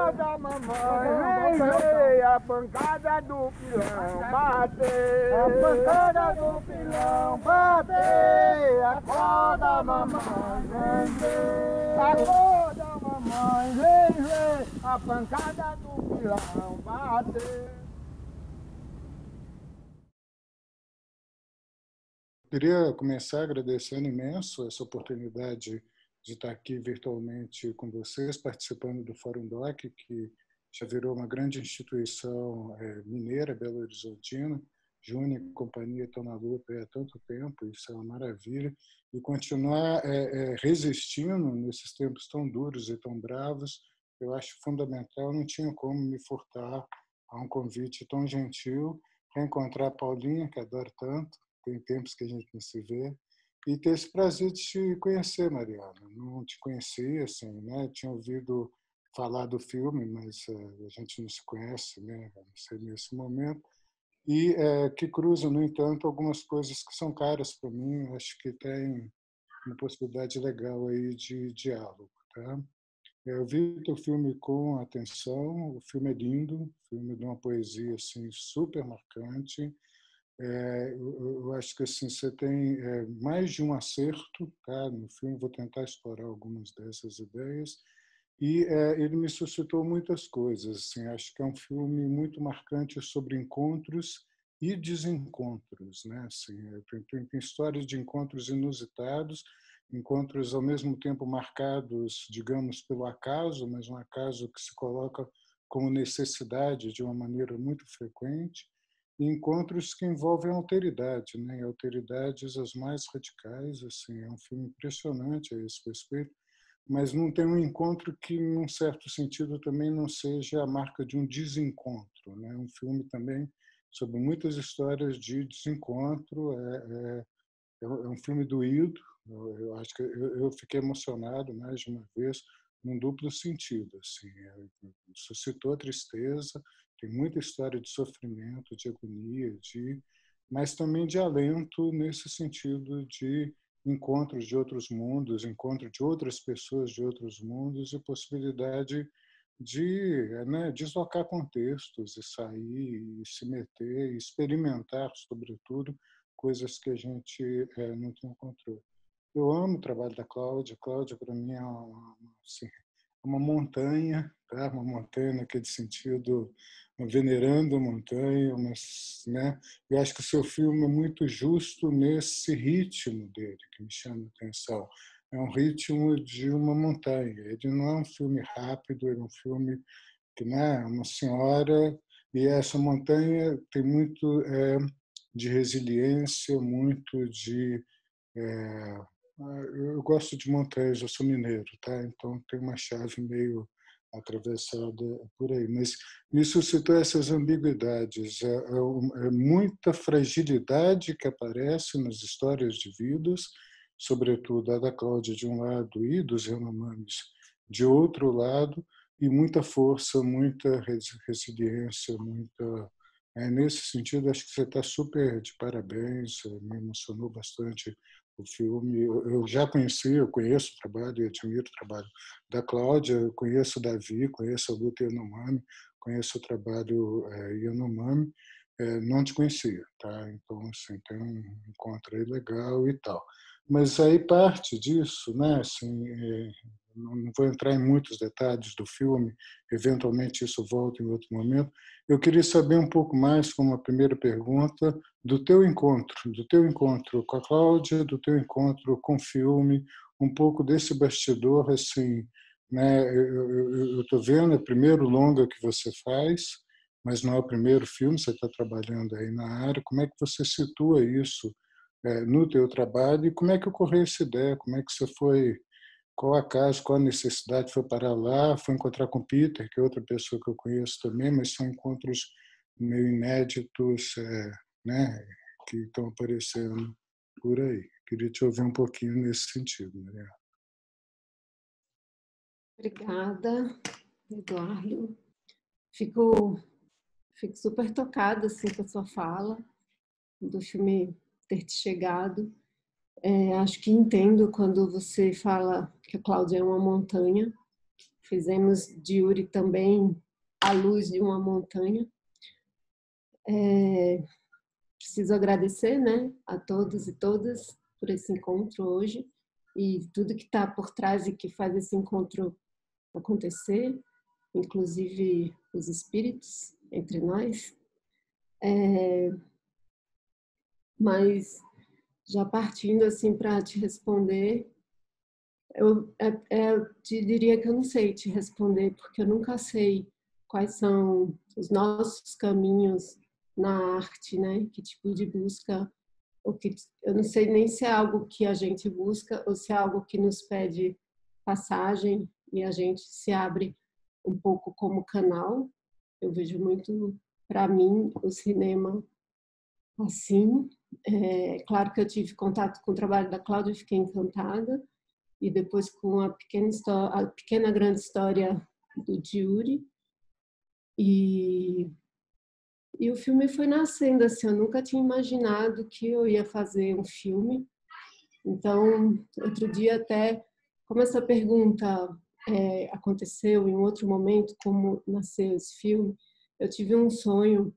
Acorda, mamãe, vem, a pancada do pilão bater. A pancada do pilão bater. Acorda, mamãe, vem. Acorda, mamãe, vem, a pancada do pilão bater. Queria começar agradecendo imenso essa oportunidade de estar aqui virtualmente com vocês, participando do Fórum DOC, que já virou uma grande instituição mineira, belo-horizontina. Júnior e companhia estão na luta há tanto tempo, isso é uma maravilha. E continuar resistindo nesses tempos tão duros e tão bravos, eu acho fundamental. Não tinha como me furtar a um convite tão gentil, reencontrar a Paulinha, que adoro tanto, tem tempos que a gente não se vê, e ter esse prazer de te conhecer, Mariana. Não te conhecia, assim, né? Tinha ouvido falar do filme, mas a gente não se conhece, né? Não sei nesse momento. E que cruza, no entanto, algumas coisas que são caras para mim. Acho que tem uma possibilidade legal aí de diálogo, tá? Eu vi o filme com atenção. O filme é lindo, filme de uma poesia assim super marcante. Eu acho que assim, você tem mais de um acerto, tá, no filme. Vou tentar explorar algumas dessas ideias. E ele me suscitou muitas coisas. Assim, acho que é um filme muito marcante sobre encontros e desencontros, né? Assim, tem histórias de encontros inusitados, encontros ao mesmo tempo marcados, digamos, pelo acaso, mas um acaso que se coloca como necessidade de uma maneira muito frequente, e encontros que envolvem alteridade, né? Alteridades as mais radicais. Assim, é um filme impressionante a esse respeito, mas não tem um encontro que, num certo sentido, também não seja a marca de um desencontro, né? Um filme também sobre muitas histórias de desencontro. É um filme doído. Eu acho que eu fiquei emocionado mais de uma vez, num duplo sentido. Assim, suscitou tristeza, tem muita história de sofrimento, de agonia, mas também de alento, nesse sentido de encontros de outros mundos, encontro de outras pessoas de outros mundos e possibilidade de deslocar contextos e sair e se meter e experimentar, sobretudo, coisas que a gente não tem controle. Eu amo o trabalho da Cláudia. Cláudia, para mim, assim, uma montanha, tá? Uma montanha naquele sentido, venerando a montanha, mas, né? Eu acho que o seu filme é muito justo nesse ritmo dele, que me chama a atenção. É um ritmo de uma montanha. Ele não é um filme rápido, ele é um filme que, né, uma senhora, e essa montanha tem muito de resiliência, muito de eu gosto de montanhas, eu sou mineiro, tá? Então tem uma chave meio atravessada por aí. Mas me suscitou essas ambiguidades. É muita fragilidade que aparece nas histórias de vidas, sobretudo a da Cláudia de um lado e dos Yanomamis de outro lado, e muita força, muita resiliência, muita... nesse sentido, acho que você está super de parabéns. Me emocionou bastante o filme. Eu já conheci, eu conheço o trabalho e admiro o trabalho da Cláudia, eu conheço o Davi, conheço a Luta Yanomami, conheço o trabalho Yanomami, não te conhecia, tá? Então, assim, tem um encontro aí legal e tal. Mas aí parte disso, né? Assim, não vou entrar em muitos detalhes do filme, eventualmente isso volta em outro momento. Eu queria saber um pouco mais, como a primeira pergunta, do teu encontro com a Cláudia, do teu encontro com o filme, um pouco desse bastidor, assim, né? Eu estou vendo, é o primeiro longa que você faz, mas não é o primeiro filme, você está trabalhando aí na área. Como é que você situa isso no teu trabalho, e como é que ocorreu essa ideia? Como é que você foi, qual acaso, qual a necessidade foi parar lá, foi encontrar com o Peter, que é outra pessoa que eu conheço também, mas são encontros meio inéditos, né, que estão aparecendo por aí. Queria te ouvir um pouquinho nesse sentido, Maria. Obrigada, Eduardo. Fico super tocada assim, com a sua fala, do filme ter te chegado. Acho que entendo quando você fala que a Cláudia é uma montanha. Fizemos de Yuri também A Luz de uma Montanha. Preciso agradecer, né, a todos e todas por esse encontro hoje e tudo que está por trás e que faz esse encontro acontecer, inclusive os espíritos entre nós. Mas já partindo assim para te responder, eu te diria que eu não sei te responder, porque eu nunca sei quais são os nossos caminhos na arte, né? Que tipo de busca, eu não sei nem se é algo que a gente busca ou se é algo que nos pede passagem e a gente se abre um pouco como canal. Eu vejo muito, para mim, o cinema assim. Claro que eu tive contato com o trabalho da Cláudia e fiquei encantada, e depois com a pequena grande história do Yuri, e o filme foi nascendo assim. Eu nunca tinha imaginado que eu ia fazer um filme. Então, outro dia até, como essa pergunta aconteceu em outro momento, como nasceu esse filme, eu tive um sonho.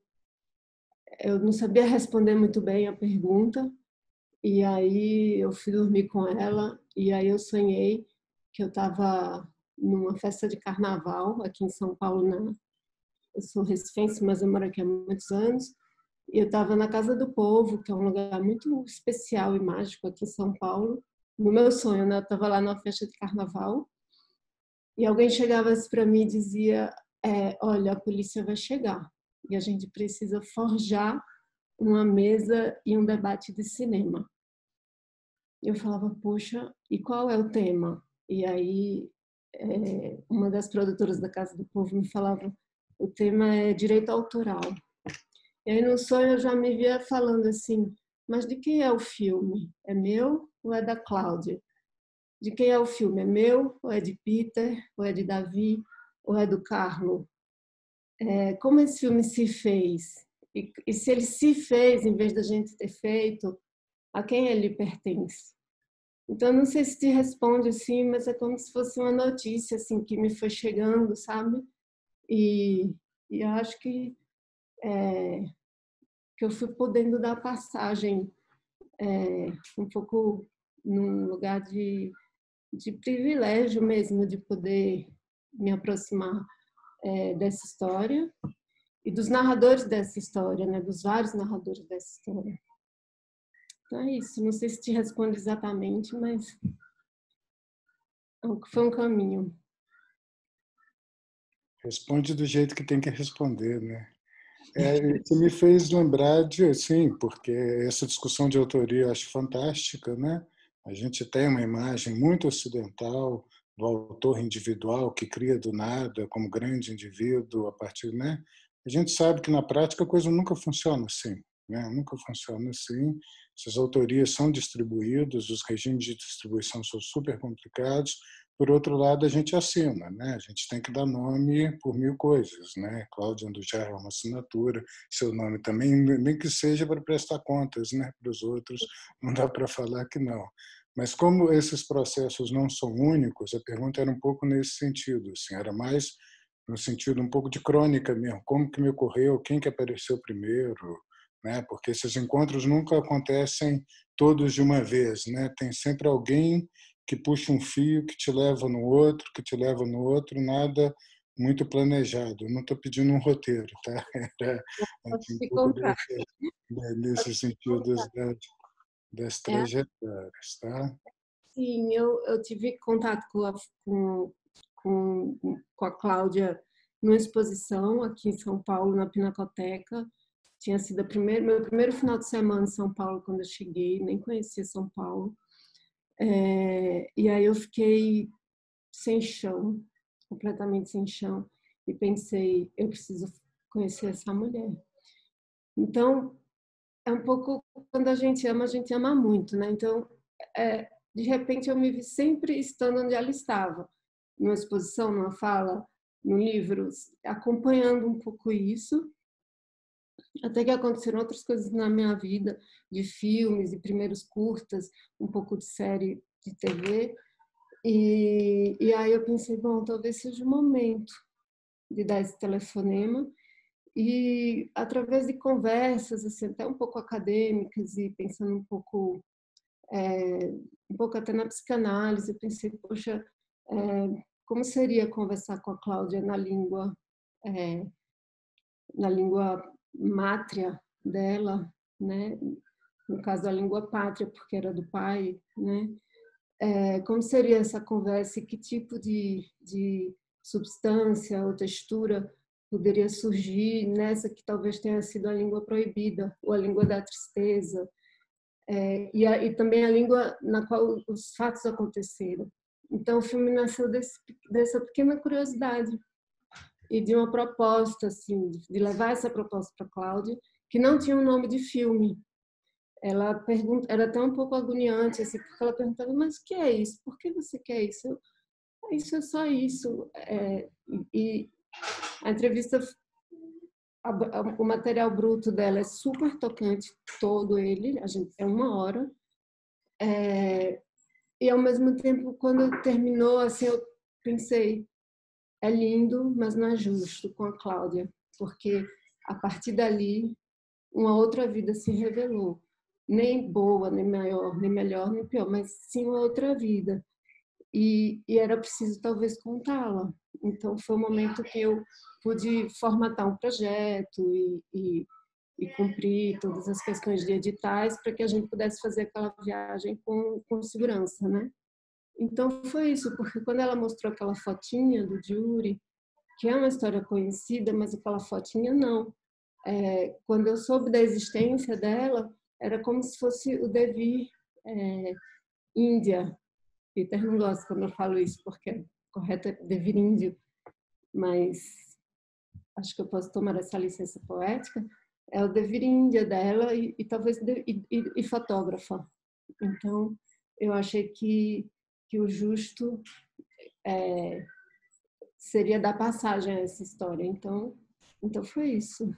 Eu não sabia responder muito bem a pergunta, e aí eu fui dormir com ela, e aí eu sonhei que eu estava numa festa de carnaval aqui em São Paulo. Eu sou recifense, mas eu moro aqui há muitos anos, e eu estava na Casa do Povo, que é um lugar muito especial e mágico aqui em São Paulo. No meu sonho, né? Eu estava lá numa festa de carnaval, e alguém chegava assim para mim e dizia: olha, a polícia vai chegar, e a gente precisa forjar uma mesa e um debate de cinema. Eu falava, poxa, e qual é o tema? E aí uma das produtoras da Casa do Povo me falava, o tema é direito autoral. E aí no sonho eu já me via falando assim, mas de quem é o filme? É meu ou é da Cláudia? De quem é o filme? É meu ou é de Peter? Ou é de Davi? Ou é do Carlo? Como esse filme se fez? E se ele se fez, em vez da gente ter feito, a quem ele pertence? Então, não sei se te responde assim, mas é como se fosse uma notícia assim que me foi chegando, sabe? E eu acho que eu fui podendo dar passagem um pouco num lugar de privilégio mesmo, de poder me aproximar dessa história e dos narradores dessa história, né? Dos vários narradores dessa história. Então é isso. Não sei se te responde exatamente, mas foi um caminho. Responde do jeito que tem que responder, né? Isso me fez lembrar de, sim, porque essa discussão de autoria eu acho fantástica, né? A gente tem uma imagem muito ocidental do autor individual que cria do nada como grande indivíduo a partir, né? A gente sabe que na prática a coisa nunca funciona assim, né? Nunca funciona assim. Essas autorias são distribuídas, os regimes de distribuição são super complicados. Por outro lado, a gente assina, né? A gente tem que dar nome por mil coisas, né? Cláudia Andujar é uma assinatura, seu nome também, nem que seja para prestar contas, né? Para os outros, não dá para falar que não. Mas como esses processos não são únicos, a pergunta era um pouco nesse sentido, assim, era mais no sentido um pouco de crônica mesmo, como que me ocorreu, quem que apareceu primeiro, né? Porque esses encontros nunca acontecem todos de uma vez, né? Tem sempre alguém que puxa um fio, que te leva no outro, que te leva no outro, nada muito planejado. Eu não estou pedindo um roteiro, tá? Era assim, um pouco nesse sentido das trajetórias, tá? Sim, eu tive contato com a Cláudia numa exposição aqui em São Paulo, na Pinacoteca. Tinha sido meu primeiro final de semana em São Paulo quando eu cheguei, nem conhecia São Paulo. E aí eu fiquei sem chão, completamente sem chão, e pensei, eu preciso conhecer essa mulher. Então, é um pouco quando a gente ama muito, né? Então, de repente eu me vi sempre estando onde ela estava, numa exposição, numa fala, no livro, acompanhando um pouco isso, até que aconteceram outras coisas na minha vida, de filmes e primeiros curtas, um pouco de série de TV, E aí eu pensei, bom, talvez seja o momento de dar esse telefonema. E através de conversas, assim, até um pouco acadêmicas e pensando um pouco até na psicanálise, eu pensei, poxa, como seria conversar com a Cláudia é, na língua mátria dela, né? No caso, a língua pátria, porque era do pai, né? Como seria essa conversa e que tipo de substância ou textura poderia surgir nessa que talvez tenha sido a língua proibida, ou a língua da tristeza, e também a língua na qual os fatos aconteceram. Então, o filme nasceu dessa pequena curiosidade e de uma proposta, assim, de levar essa proposta para a Cláudia, que não tinha um nome de filme. Ela era até um pouco agoniante, assim, porque ela perguntava, mas o que é isso? Por que você quer isso? Isso é só isso. E a entrevista, o material bruto dela é super tocante, todo ele, é 1 hora. E ao mesmo tempo, quando terminou, assim, eu pensei, é lindo, mas não é justo com a Cláudia, porque a partir dali uma outra vida se revelou, nem boa, nem maior, nem melhor, nem pior, mas sim uma outra vida. E era preciso talvez contá-la. Então foi um momento que eu pude formatar um projeto e cumprir todas as questões de editais para que a gente pudesse fazer aquela viagem com segurança, né? Então foi isso, porque quando ela mostrou aquela fotinha do Yuri, que é uma história conhecida, mas aquela fotinha não. Quando eu soube da existência dela, era como se fosse o Devir Índia. Peter não gosta quando eu falo isso, porque correto é Devir índio, mas acho que eu posso tomar essa licença poética. É o Devir Índia dela e talvez e fotógrafa. Então, eu achei que o justo seria dar passagem a essa história. Então foi isso.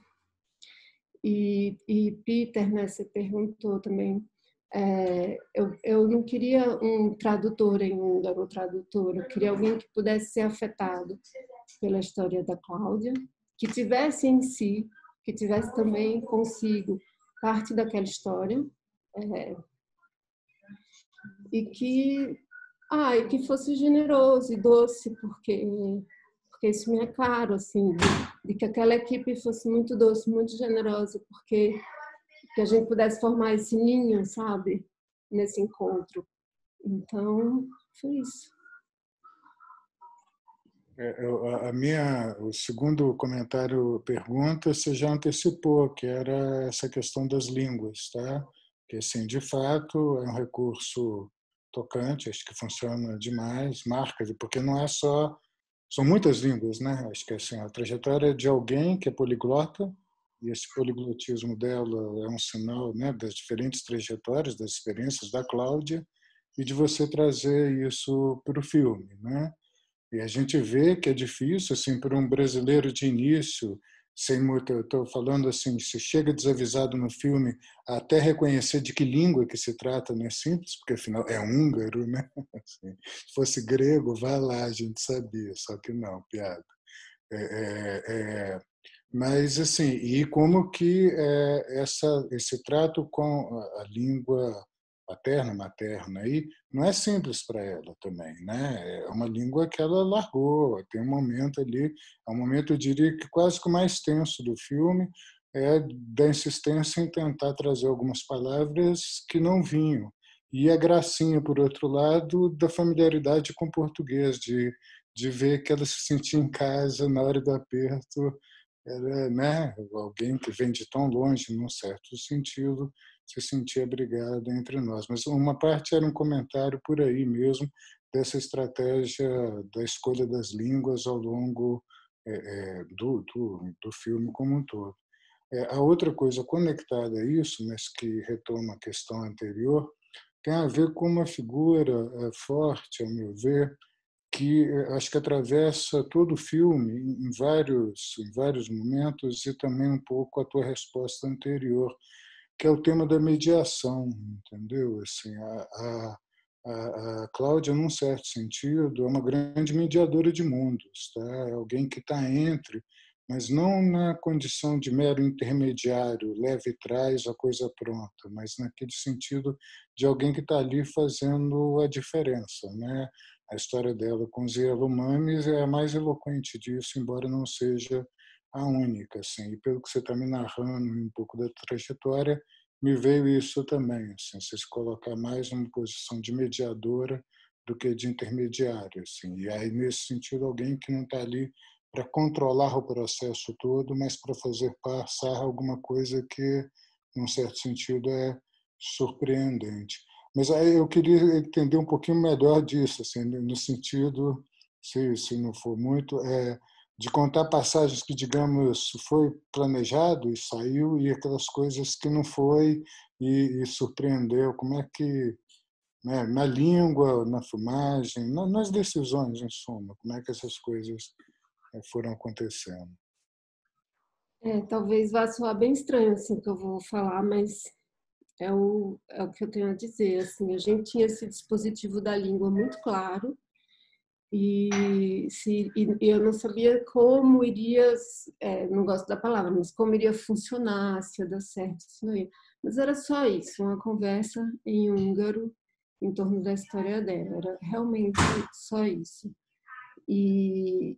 E Peter, né, você perguntou também, eu não queria um tradutor em húngaro, tradutor, eu queria alguém que pudesse ser afetado pela história da Cláudia, que tivesse em si, que tivesse também consigo parte daquela história, e que fosse generoso e doce, porque isso me é caro, assim, de que aquela equipe fosse muito doce, muito generosa, porque que a gente pudesse formar esse ninho, sabe, nesse encontro. Então, foi isso. O segundo comentário, pergunta, você já antecipou, que era essa questão das línguas, tá? Que, assim, de fato, é um recurso tocante, acho que funciona demais, marca, porque não é só... São muitas línguas, né? Acho que, assim, a trajetória de alguém que é poliglota, e esse poliglotismo dela é um sinal, né, das diferentes trajetórias, das experiências da Cláudia, e de você trazer isso para o filme, né? E a gente vê que é difícil, assim, para um brasileiro de início, sem muito, eu estou falando assim, se chega desavisado no filme, até reconhecer de que língua que se trata não é simples, porque afinal é húngaro, né? Assim, se fosse grego, vai lá, a gente sabia, só que não, piada. Mas assim, e como que esse trato com a língua paterna, materna aí, não é simples para ela também, né? É uma língua que ela largou, tem um momento ali, é um momento, eu diria que quase que o mais tenso do filme, é da insistência em tentar trazer algumas palavras que não vinham. E a gracinha, por outro lado, da familiaridade com o português, de ver que ela se sentia em casa na hora do aperto, era, né, alguém que vem de tão longe, num certo sentido, se sentia abrigada entre nós. Mas uma parte era um comentário por aí mesmo, dessa estratégia da escolha das línguas ao longo do filme como um todo. A outra coisa conectada a isso, mas que retoma a questão anterior, tem a ver com uma figura forte, ao meu ver, que acho que atravessa todo o filme em vários momentos e também um pouco a tua resposta anterior, que é o tema da mediação, entendeu? Assim, A Cláudia, num certo sentido, é uma grande mediadora de mundos, tá? É alguém que está entre, mas não na condição de mero intermediário, leva e traz a coisa pronta, mas naquele sentido de alguém que está ali fazendo a diferença, né? A história dela com os Yanomamis é a mais eloquente disso, embora não seja a única, assim. E pelo que você está me narrando um pouco da trajetória, me veio isso também, assim, você se colocar mais numa posição de mediadora do que de intermediária, assim. E aí, nesse sentido, alguém que não está ali para controlar o processo todo, mas para fazer passar alguma coisa que, num certo sentido, é surpreendente. Mas aí eu queria entender um pouquinho melhor disso, assim, no sentido, se não for muito, de contar passagens que, digamos, foi planejado e saiu, e aquelas coisas que não foi e surpreendeu. Como é que, né, na língua, na filmagem, nas decisões, em suma, como é que essas coisas foram acontecendo? Talvez vá soar bem estranho assim que eu vou falar, mas é o que eu tenho a dizer. Assim, a gente tinha esse dispositivo da língua muito claro e eu não sabia como iria, não gosto da palavra, mas como iria funcionar, se ia dar certo, se não ia. Mas era só isso, uma conversa em húngaro em torno da história dela. Era realmente só isso. E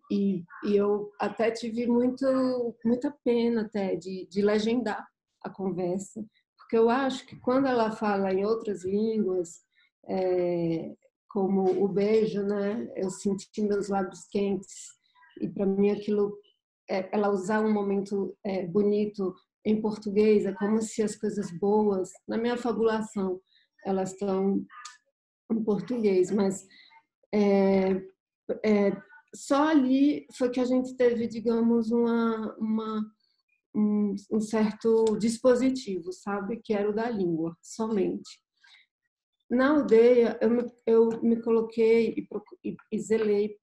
eu até tive muita pena até de legendar a conversa, porque eu acho que quando ela fala em outras línguas, como o beijo, né? Eu senti meus lábios quentes e para mim aquilo, ela usar um momento bonito em português, é como se as coisas boas, na minha fabulação, elas estão em português, mas é, só ali foi que a gente teve, digamos, um certo dispositivo, sabe? Que era o da língua, somente. Na aldeia, eu me coloquei e zelei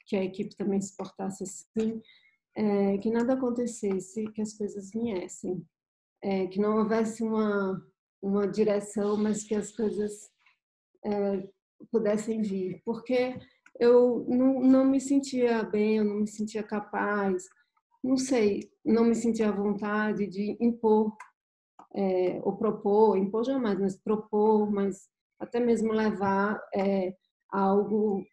que a equipe também se portasse assim, que nada acontecesse, que as coisas viessem, que não houvesse uma direção, mas que as coisas pudessem vir, porque eu não me sentia bem, eu não me sentia capaz, não sei, não me sentia à vontade de impor ou propor, impor jamais, mas propor, mas até mesmo levar algo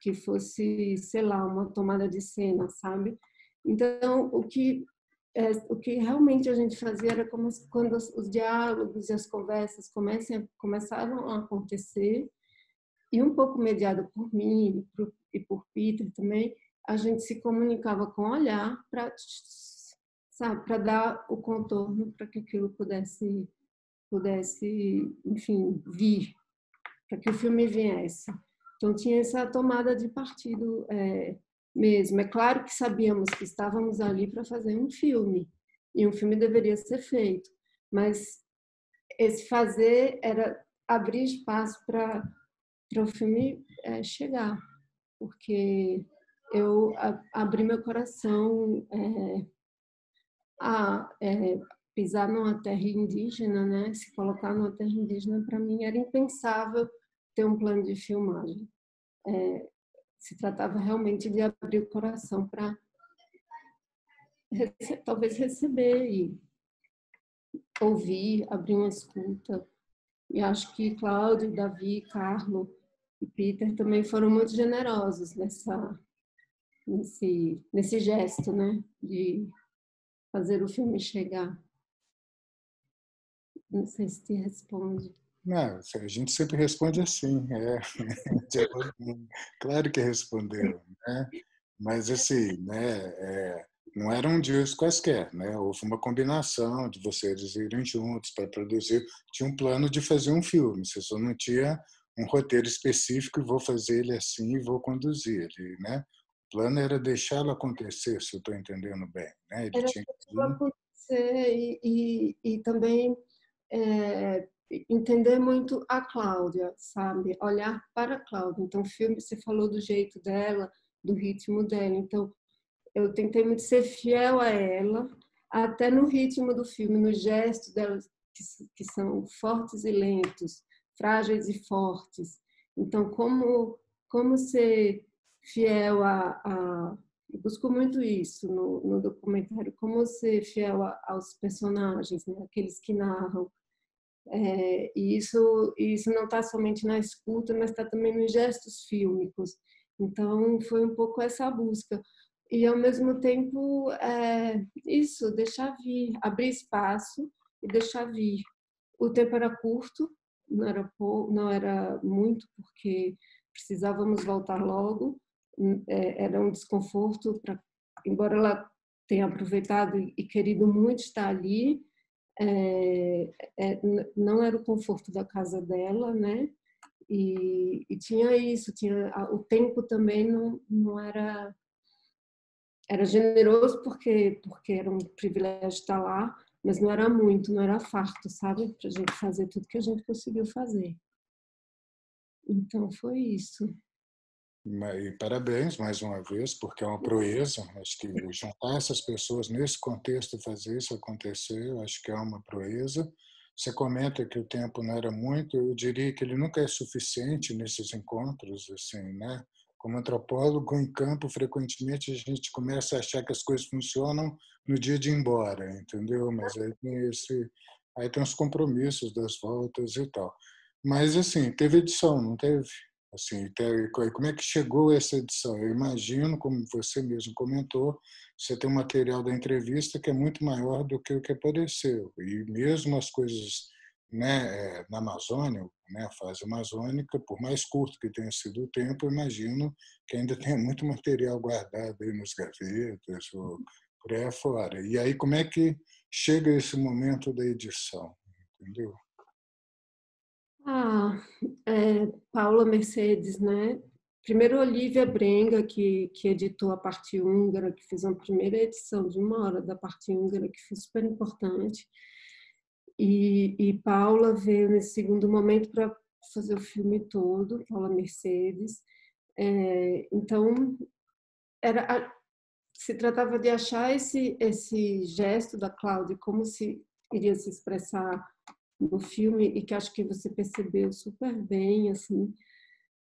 que fosse, sei lá, uma tomada de cena, sabe? Então, o que realmente a gente fazia era como quando os diálogos e as conversas começavam a acontecer, e um pouco mediado por mim e por Peter também, a gente se comunicava com o olhar para, sabe, para dar o contorno para que aquilo pudesse, enfim, vir, para que o filme viesse. Então tinha essa tomada de partido mesmo. É claro que sabíamos que estávamos ali para fazer um filme e um filme deveria ser feito, mas esse fazer era abrir espaço para o filme chegar, porque eu abri meu coração a pisar numa terra indígena, né? Se colocar numa terra indígena, para mim era impensável ter um plano de filmagem. Se tratava realmente de abrir o coração para talvez receber e ouvir, abrir uma escuta. E acho que Cláudio, Davi, Carlo e Peter também foram muito generosos nesse gesto, né, de fazer o filme chegar. Não sei se te responde. Não, a gente sempre responde assim, claro que respondeu, né? Mas assim, né, não eram dias quaisquer, né? Houve uma combinação de vocês irem juntos para produzir, tinha um plano de fazer um filme, você só não tinha um roteiro específico e vou fazer ele assim e vou conduzir ele, né? O plano era deixá-lo acontecer, se eu estou entendendo bem, né? Ele Era tinha que acontecer e também entender muito a Cláudia, sabe? Olhar para a Cláudia. Então, o filme, você falou do jeito dela, do ritmo dela. Então, eu tentei muito ser fiel a ela, até no ritmo do filme, no gesto dela, que são fortes e lentos, frágeis e fortes. Então, como ser fiel eu busco muito isso no documentário, como ser fiel aos personagens, né? Aqueles que narram. E isso não está somente na escuta, mas está também nos gestos fílmicos. Então, foi um pouco essa busca. E, ao mesmo tempo, isso, deixar vir, abrir espaço e deixar vir. O tempo era curto, não era muito, porque precisávamos voltar logo. Era um desconforto, embora ela tenha aproveitado e querido muito estar ali, não era o conforto da casa dela, né? E tinha isso, o tempo também não era generoso porque era um privilégio estar lá, mas não era muito, não era farto, sabe? Para a gente fazer tudo que a gente conseguiu fazer. Então foi isso. E parabéns mais uma vez, porque é uma proeza. Acho que juntar essas pessoas nesse contexto e fazer isso acontecer, acho que é uma proeza. Você comenta que o tempo não era muito, eu diria que ele nunca é suficiente nesses encontros, assim, né? Como antropólogo em campo, frequentemente a gente começa a achar que as coisas funcionam no dia de ir embora, entendeu? Mas aí tem os compromissos das voltas e tal. Mas assim, teve edição, não teve? Assim, como é que chegou essa edição? Eu imagino, como você mesmo comentou, você tem um material da entrevista que é muito maior do que o que apareceu. E mesmo as coisas, né, na Amazônia, né, a fase amazônica, por mais curto que tenha sido o tempo, eu imagino que ainda tem muito material guardado aí nos gavetas ou por aí afora. E aí, como é que chega esse momento da edição? Entendeu? Paula Mercedes, né? Primeiro, Olivia Brenga, que editou a parte húngara, que fez uma primeira edição de 1 hora da parte húngara, que foi super importante. E Paula veio nesse segundo momento para fazer o filme todo, Paula Mercedes. Então, se tratava de achar esse gesto da Cláudia, como se iria se expressar no filme, e que acho que você percebeu super bem, assim,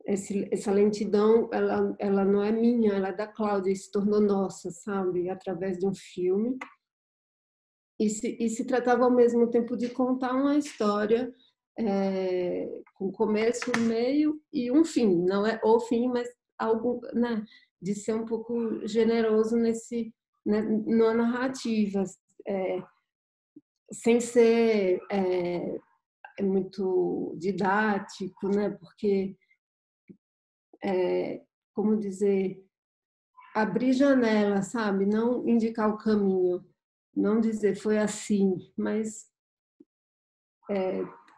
essa lentidão, ela não é minha, ela é da Cláudia, e se tornou nossa, sabe, através de um filme. E se tratava ao mesmo tempo de contar uma história com começo, meio e um fim, não é o fim, mas algo, né, de ser um pouco generoso na narrativa, sem ser muito didático, né? Porque, como dizer, abrir janela, sabe? Não indicar o caminho, não dizer foi assim, mas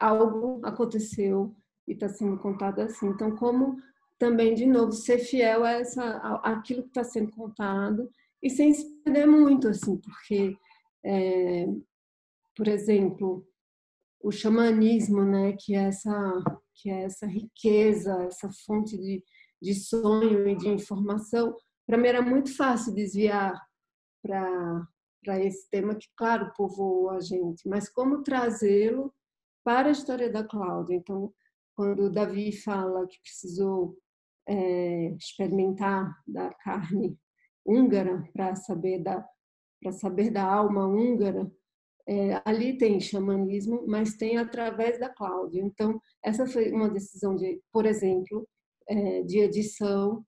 algo aconteceu e está sendo contado assim. Então, como também, de novo, ser fiel àquilo que está sendo contado e sem se perder muito, assim, porque, por exemplo, o xamanismo, né, que é essa riqueza, essa fonte de sonho e de informação, para mim era muito fácil desviar para esse tema que, claro, povoou a gente, mas como trazê-lo para a história da Cláudia. Então, quando o Davi fala que precisou experimentar da carne húngara para saber da alma húngara, ali tem xamanismo, mas tem através da Cláudia. Então, essa foi uma decisão por exemplo, de edição,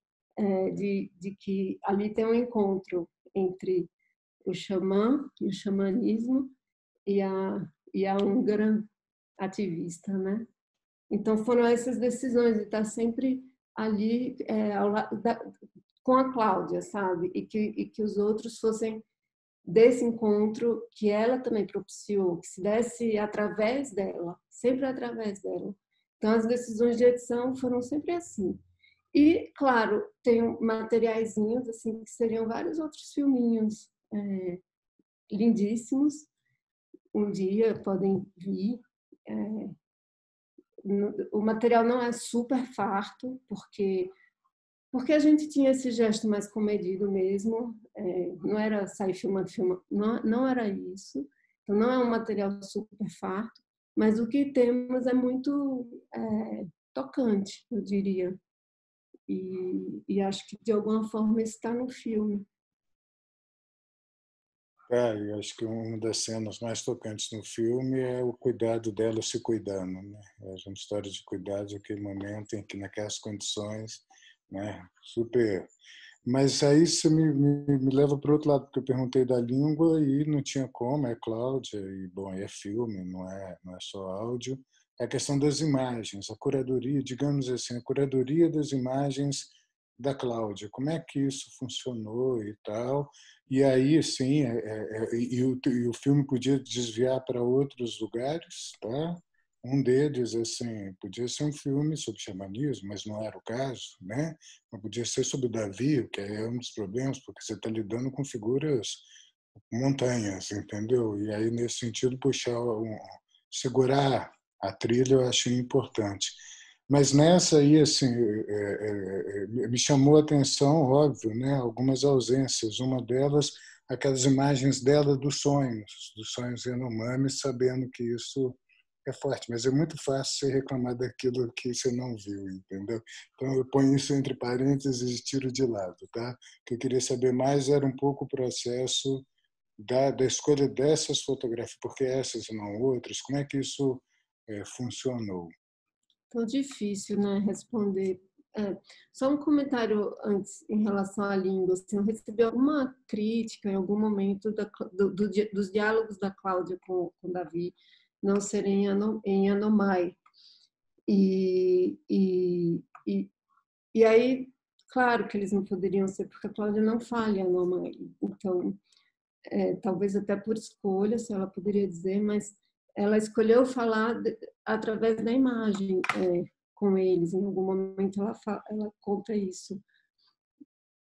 de que ali tem um encontro entre o xamã e o xamanismo e a húngara ativista, né? Então, foram essas decisões de estar sempre ali com a Cláudia, sabe? E que os outros fossem desse encontro que ela também propiciou, que se desse através dela, sempre através dela. Então, as decisões de edição foram sempre assim. E, claro, tem materiaizinhos, assim, que seriam vários outros filminhos lindíssimos. Um dia podem vir. O material não é super farto, porque a gente tinha esse gesto mais comedido mesmo, não era sair filmando, não era isso. Então, não é um material super farto, mas o que temos é muito tocante, eu diria. E acho que, de alguma forma, isso está no filme. Eu acho que uma das cenas mais tocantes no filme é o cuidado dela se cuidando, né? É uma história de cuidado, aquele momento em que, naquelas condições, né? Super. Mas aí você me leva para o outro lado, porque eu perguntei da língua e não tinha como, é Cláudia, e bom, é filme, não é só áudio. É a questão das imagens, a curadoria, digamos assim, a curadoria das imagens da Cláudia. Como é que isso funcionou e tal? E aí, sim, e o filme podia desviar para outros lugares, tá? Um deles, assim, podia ser um filme sobre xamanismo, mas não era o caso, né? Não podia ser sobre Davi, que é um dos problemas, porque você está lidando com figuras montanhas, entendeu? E aí, nesse sentido, segurar a trilha eu achei importante. Mas nessa aí, assim, me chamou a atenção, óbvio, né? Algumas ausências. Uma delas, aquelas imagens dela dos sonhos Yanomami, sabendo que isso é forte. Mas é muito fácil você reclamar daquilo que você não viu, entendeu? Então eu ponho isso entre parênteses e tiro de lado, tá? O que eu queria saber mais era um pouco o processo da escolha dessas fotografias, porque essas e não outras, como é que isso funcionou? Tão difícil, né, responder. Só um comentário antes em relação à língua. Assim, eu recebi alguma crítica em algum momento dos diálogos da Cláudia com Davi não serem em Yanomami. E aí, claro que eles não poderiam ser, porque a Cláudia não fala Yanomami. Então, talvez até por escolha, se ela poderia dizer, mas ela escolheu falar através da imagem com eles. Em algum momento ela conta isso.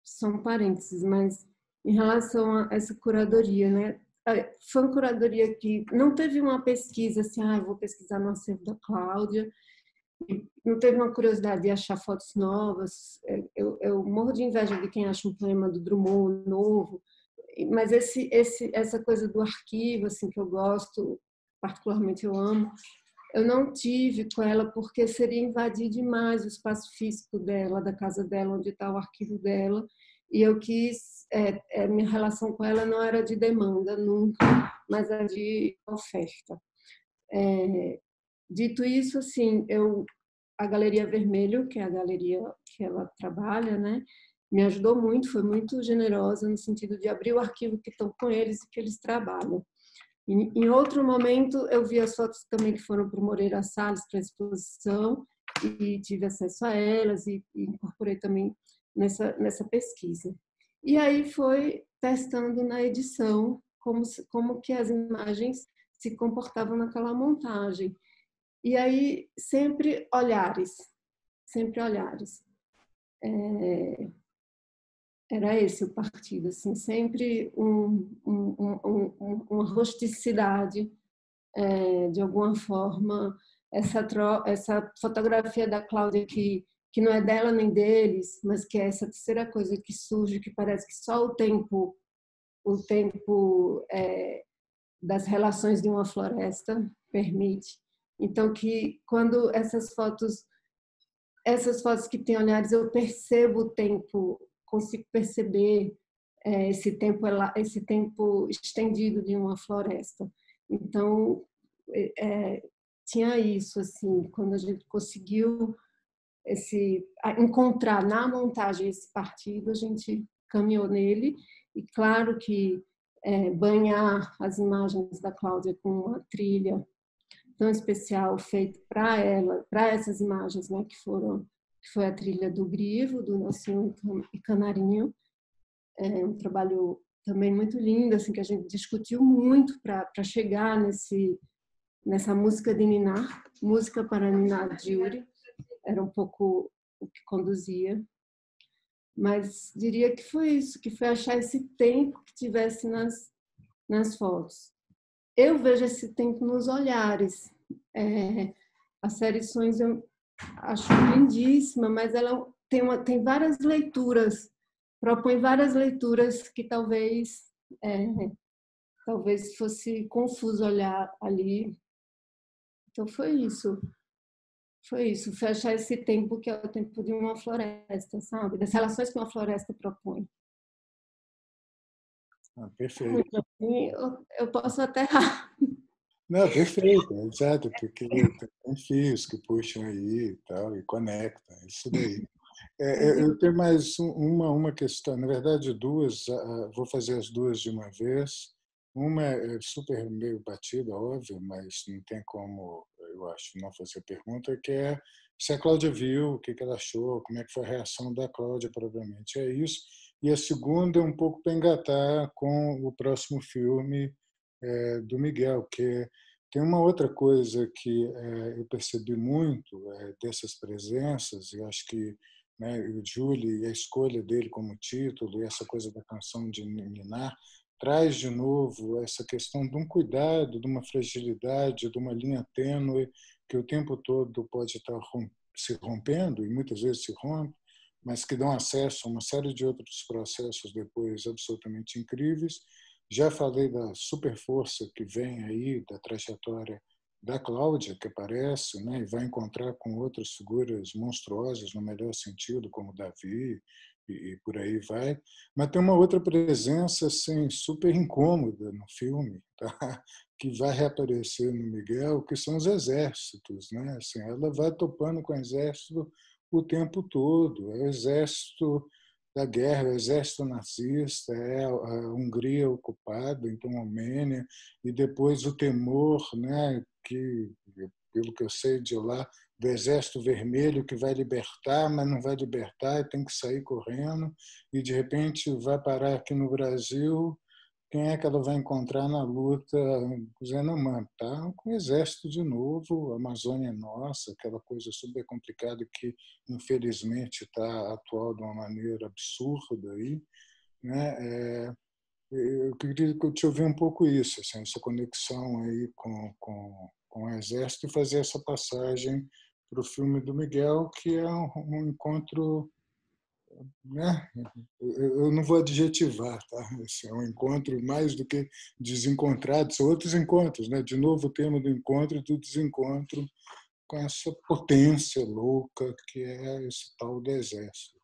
São parênteses, mas em relação a essa curadoria, né? Foi uma curadoria que não teve uma pesquisa assim, eu vou pesquisar no acervo da Cláudia, não teve uma curiosidade de achar fotos novas. Eu morro de inveja de quem acha um poema do Drummond novo, mas essa coisa do arquivo, assim, que eu gosto, particularmente eu amo, eu não tive com ela porque seria invadir demais o espaço físico dela, da casa dela, onde está o arquivo dela, e eu quis, minha relação com ela não era de demanda nunca, mas era de oferta. Dito isso, assim, a Galeria Vermelho, que é a galeria que ela trabalha, né, me ajudou muito, foi muito generosa no sentido de abrir o arquivo que estão com eles e que eles trabalham. Em outro momento, eu vi as fotos também que foram para o Moreira Salles para a exposição e tive acesso a elas e incorporei também nessa pesquisa. E aí foi testando na edição como que as imagens se comportavam naquela montagem. E aí sempre olhares. Era esse o partido, assim, sempre uma rusticidade, de alguma forma, essa fotografia da Cláudia que não é dela nem deles, mas que é essa terceira coisa que surge, que parece que só o tempo das relações de uma floresta permite. Então, que quando essas fotos que têm olhares, eu percebo o tempo, consigo perceber esse tempo estendido de uma floresta. Então, tinha isso, assim, quando a gente conseguiu encontrar na montagem esse partido, a gente caminhou nele, e claro que banhar as imagens da Cláudia com uma trilha tão especial feito para ela, para essas imagens, né, que foi a trilha do Grivo, do Nelson e Canarinho, um trabalho também muito lindo, assim, que a gente discutiu muito para chegar nessa música de Ninar, música para Ninar de Yuri, era um pouco o que conduzia, mas diria que foi isso, que foi achar esse tempo que tivesse nas fotos. Eu vejo esse tempo nos olhares. A série Sonhos eu acho lindíssima, mas ela tem várias leituras, propõe várias leituras que talvez fosse confuso olhar ali Então foi isso. Foi isso, fechar esse tempo que é o tempo de uma floresta, sabe? Das relações que uma floresta propõe. Perfeito. Assim, eu posso até errar. Não, perfeito, exato, porque tem fios que puxam aí e tal, e conectam, isso daí. Eu tenho mais uma questão, na verdade duas, vou fazer as duas de uma vez. Uma é super meio batida, óbvio, mas não tem como, eu acho, não fazer pergunta, que é se a Cláudia viu, o que ela achou, como é que foi a reação da Cláudia, provavelmente é isso. E a segunda é um pouco para engatar com o próximo filme do Miguel, que tem uma outra coisa que eu percebi muito dessas presenças, e acho que, né, o Julie e a escolha dele como título, e essa coisa da canção de Ninar, traz de novo essa questão de um cuidado, de uma fragilidade, de uma linha tênue que o tempo todo pode estar se rompendo, e muitas vezes se rompe, mas que dão acesso a uma série de outros processos depois absolutamente incríveis. Já falei da super força que vem aí, da trajetória da Cláudia, que aparece, né, e vai encontrar com outras figuras monstruosas, no melhor sentido, como Davi, e por aí vai. Mas tem uma outra presença assim, super incômoda no filme, tá? Que vai reaparecer no Miguel, que são os exércitos. Né? Assim, ela vai topando com o exército o tempo todo. É o exército da guerra, o exército nazista, é a Hungria ocupada, então a Romênia, e depois o temor, né, que, pelo que eu sei de lá, do Exército Vermelho que vai libertar, mas não vai libertar e tem que sair correndo, e de repente vai parar aqui no Brasil. Quem é que ela vai encontrar na luta Yanomami? Tá com o exército de novo, a Amazônia é nossa, aquela coisa super complicada que infelizmente está atual de uma maneira absurda aí, né? Eu queria te ouvir um pouco isso, assim, essa conexão aí com o exército e fazer essa passagem para o filme do Miguel, que é um encontro, né? Eu não vou adjetivar, tá? Esse é um encontro mais do que desencontrado, são outros encontros, né? De novo o tema do encontro e do desencontro com essa potência louca que é esse tal do exército.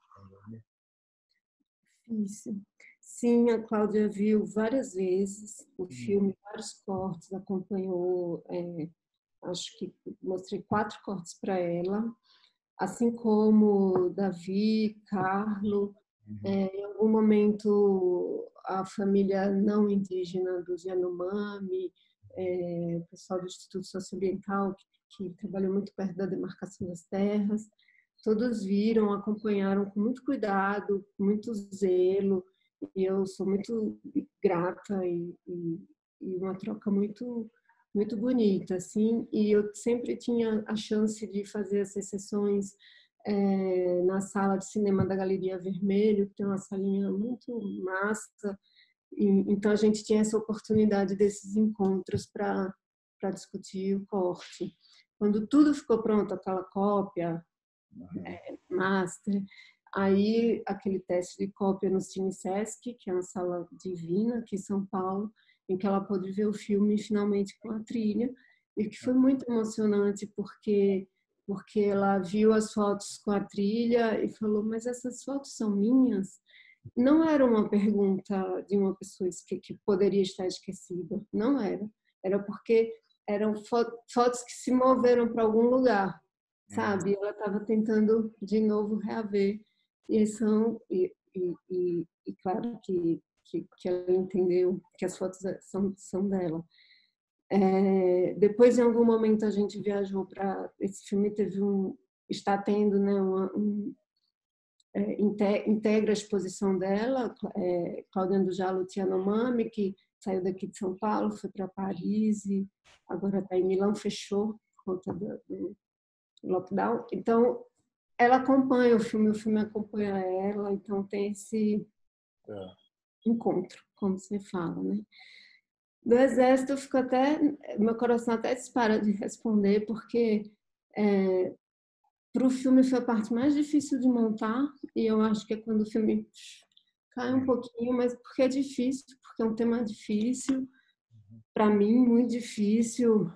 Isso. Sim, a Cláudia viu várias vezes o filme, vários cortes, acompanhou, acho que mostrei 4 cortes para ela, assim como Davi, Carlo, em algum momento a família não indígena dos Yanomami, o pessoal do Instituto Socioambiental, que trabalhou muito perto da demarcação das terras, todos viram, acompanharam com muito cuidado, com muito zelo, e eu sou muito grata e uma troca muito bonita, assim, e eu sempre tinha a chance de fazer essas sessões na sala de cinema da Galeria Vermelho, que tem uma salinha muito massa, e, então a gente tinha essa oportunidade desses encontros para discutir o corte. Quando tudo ficou pronto, aquela cópia, master, aí aquele teste de cópia no Cine Sesc, que é uma sala divina aqui em São Paulo, em que ela pôde ver o filme finalmente com a trilha, e que foi muito emocionante porque ela viu as fotos com a trilha e falou, mas essas fotos são minhas? Não era uma pergunta de uma pessoa que poderia estar esquecida, não era. Era porque eram fotos que se moveram para algum lugar, sabe? Ela estava tentando de novo reaver e claro que ela entendeu que as fotos são dela. Depois, em algum momento, a gente viajou para esse filme, está tendo, né, integra a exposição dela, Cláudia Andujalo Yanomami, que saiu daqui de São Paulo, foi para Paris e agora está em Milão, fechou por conta do lockdown. Então, ela acompanha o filme acompanha ela, então tem esse encontro, como você fala, né? Do Exército, eu fico meu coração até dispara de responder, porque para o filme foi a parte mais difícil de montar, e eu acho que é quando o filme cai um pouquinho, mas porque é difícil, porque é um tema difícil, para mim, muito difícil.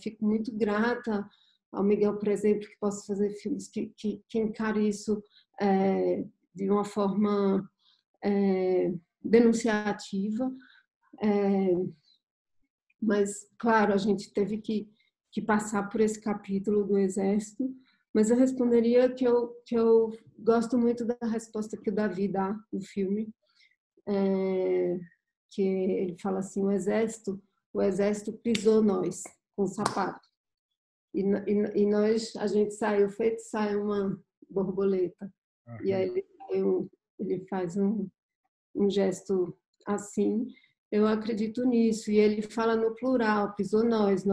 Fico muito grata ao Miguel, por exemplo, que posso fazer filmes que encare isso de uma forma denunciativa. Mas, claro, a gente teve que passar por esse capítulo do Exército, mas eu responderia que eu gosto muito da resposta que o Davi dá no filme, que ele fala assim: o exército pisou nós com o sapato, e nós, a gente saiu feito sai uma borboleta. Uhum. E aí ele faz um gesto assim. Eu acredito nisso, e ele fala no plural, pisou nós,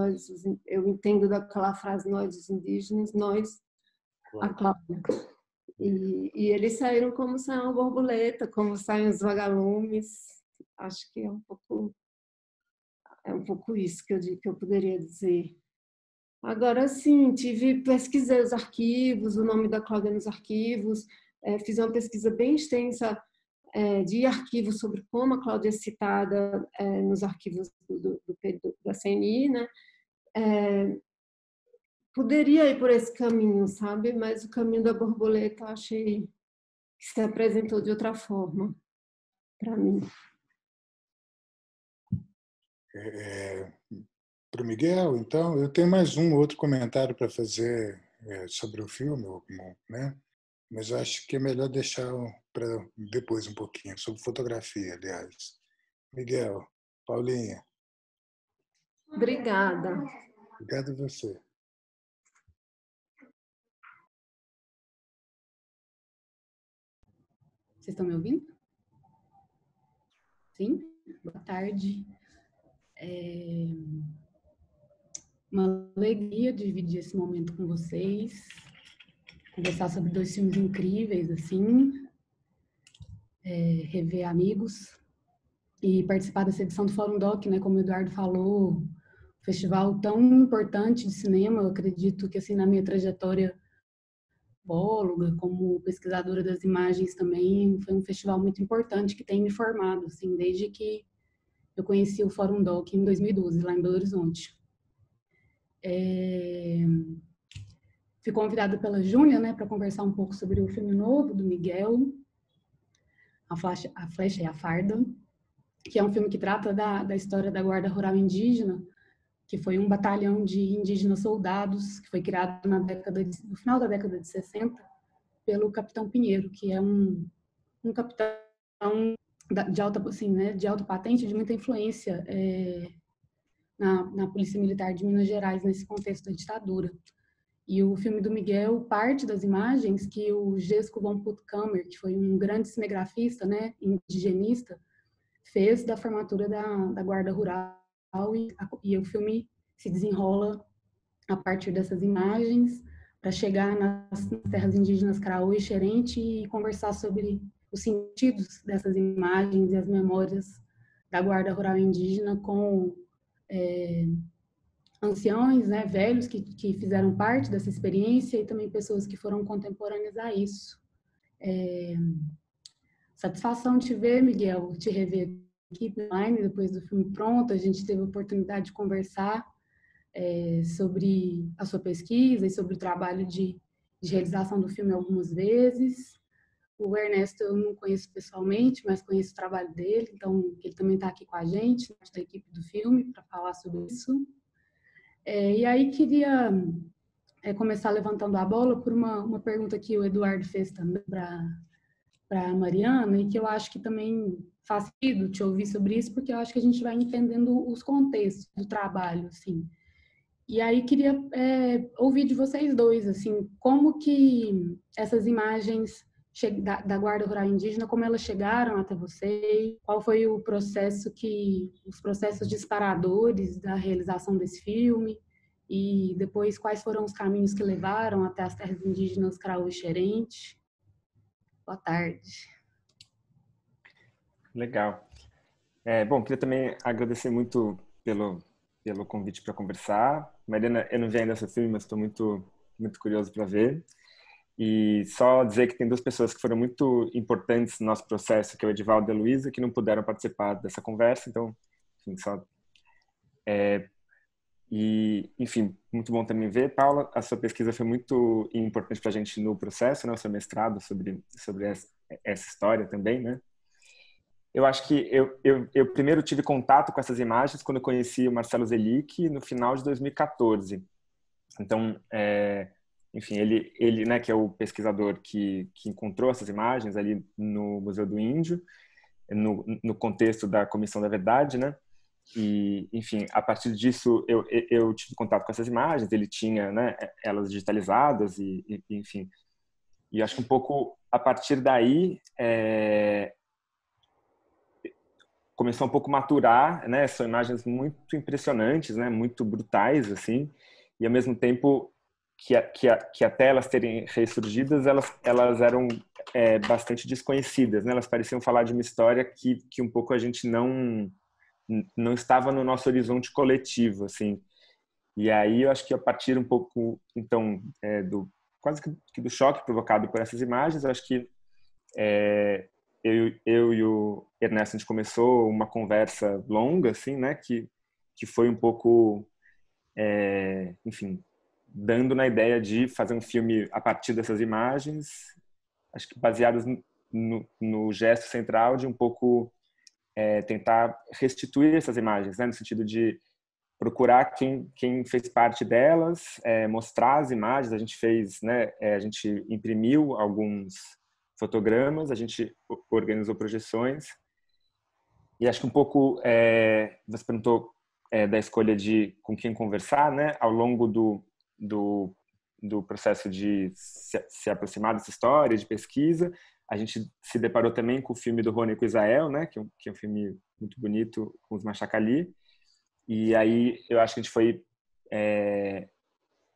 eu entendo daquela frase, nós os indígenas, nós, a Cláudia. E eles saíram como sai uma borboleta, como saem os vagalumes. Acho que é um pouco isso que eu poderia dizer. Agora sim, pesquisei os arquivos, o nome da Cláudia nos arquivos, fiz uma pesquisa bem extensa de arquivos sobre como a Cláudia é citada nos arquivos da CNI, né? Poderia ir por esse caminho, sabe? Mas o caminho da borboleta eu achei que se apresentou de outra forma para mim. Para o Miguel, então, eu tenho mais um outro comentário para fazer sobre o filme, né? Mas eu acho que é melhor deixar para depois um pouquinho, sobre fotografia, aliás. Miguel, Paulinha. Obrigada. Obrigado a você. Vocês estão me ouvindo? Sim? Boa tarde. Uma alegria dividir esse momento com vocês, conversar sobre 2 filmes incríveis, assim, rever amigos e participar dessa edição do Fórum Doc, né, como o Eduardo falou, festival tão importante de cinema. Eu acredito que, assim, na minha trajetória bióloga, como pesquisadora das imagens também, foi um festival muito importante que tem me formado, assim, desde que eu conheci o Fórum Doc em 2012, lá em Belo Horizonte. Fui convidada pela Júnia, né, para conversar um pouco sobre o filme novo do Miguel, A Flecha e a Farda, que é um filme que trata da história da Guarda Rural Indígena, que foi um batalhão de indígenas soldados que foi criado no final da década de 60 pelo Capitão Pinheiro, que é um capitão de alta, assim, né, de alta patente, de muita influência na Polícia Militar de Minas Gerais, nesse contexto da ditadura. E o filme do Miguel parte das imagens que o Gesco von Puttkamer, que foi um grande cinegrafista, né, indigenista, fez da formatura da Guarda Rural, e o filme se desenrola a partir dessas imagens para chegar nas terras indígenas Karaô e Xerente e conversar sobre os sentidos dessas imagens e as memórias da Guarda Rural Indígena com anciões, né, velhos que fizeram parte dessa experiência e também pessoas que foram contemporâneas a isso. Satisfação te ver, Miguel, te rever aqui online depois do filme pronto. A gente teve a oportunidade de conversar sobre a sua pesquisa e sobre o trabalho de realização do filme algumas vezes. O Ernesto eu não conheço pessoalmente, mas conheço o trabalho dele, então ele também está aqui com a gente, da equipe do filme, para falar sobre isso. E aí queria começar levantando a bola por uma pergunta que o Eduardo fez também para a Mariana, e que eu acho que também faz sentido te ouvir sobre isso, porque eu acho que a gente vai entendendo os contextos do trabalho, assim. E aí queria ouvir de vocês dois, assim, como que essas imagens da Guarda Rural Indígena, como elas chegaram até vocês, qual foi os processos disparadores da realização desse filme, e depois quais foram os caminhos que levaram até as terras indígenas Karaô e Xerente. Boa tarde. Legal. Bom, queria também agradecer muito pelo convite para conversar. Mariana, eu não vi ainda esse filme, mas estou muito, muito curioso para ver. E só dizer que tem 2 pessoas que foram muito importantes no nosso processo, que é o Edivaldo e a Luísa, que não puderam participar dessa conversa. Então, enfim, só E, enfim, muito bom também ver, Paula, a sua pesquisa foi muito importante para a gente no processo, né? O seu mestrado sobre essa história também, né? Eu acho que eu primeiro tive contato com essas imagens quando eu conheci o Marcelo Zelic no final de 2014. Então, enfim, ele, né, que é o pesquisador que encontrou essas imagens ali no Museu do Índio, no contexto da Comissão da Verdade, né? E, enfim, a partir disso eu tive contato com essas imagens, ele tinha, né, elas digitalizadas e enfim. E acho que um pouco a partir daí começou um pouco a maturar, né? São imagens muito impressionantes, né? Muito brutais, assim, e ao mesmo tempo que até elas terem ressurgidas, elas eram bastante desconhecidas, né? Elas pareciam falar de uma história que um pouco a gente não estava no nosso horizonte coletivo, assim. E aí eu acho que a partir um pouco, então, quase que do choque provocado por essas imagens, eu acho que eu e o Ernesto, a gente começou uma conversa longa, assim, né, que foi um pouco, enfim, dando na ideia de fazer um filme a partir dessas imagens, acho que baseadas no gesto central de um pouco tentar restituir essas imagens, né, no sentido de procurar quem fez parte delas, mostrar as imagens. A gente fez, né, a gente imprimiu alguns fotogramas, a gente organizou projeções, e acho que um pouco você perguntou da escolha de com quem conversar, né, ao longo do processo de se aproximar dessa história, de pesquisa. A gente se deparou também com o filme do Rony com Israel, né, que é um filme muito bonito, com os Machacali. E aí eu acho que a gente foi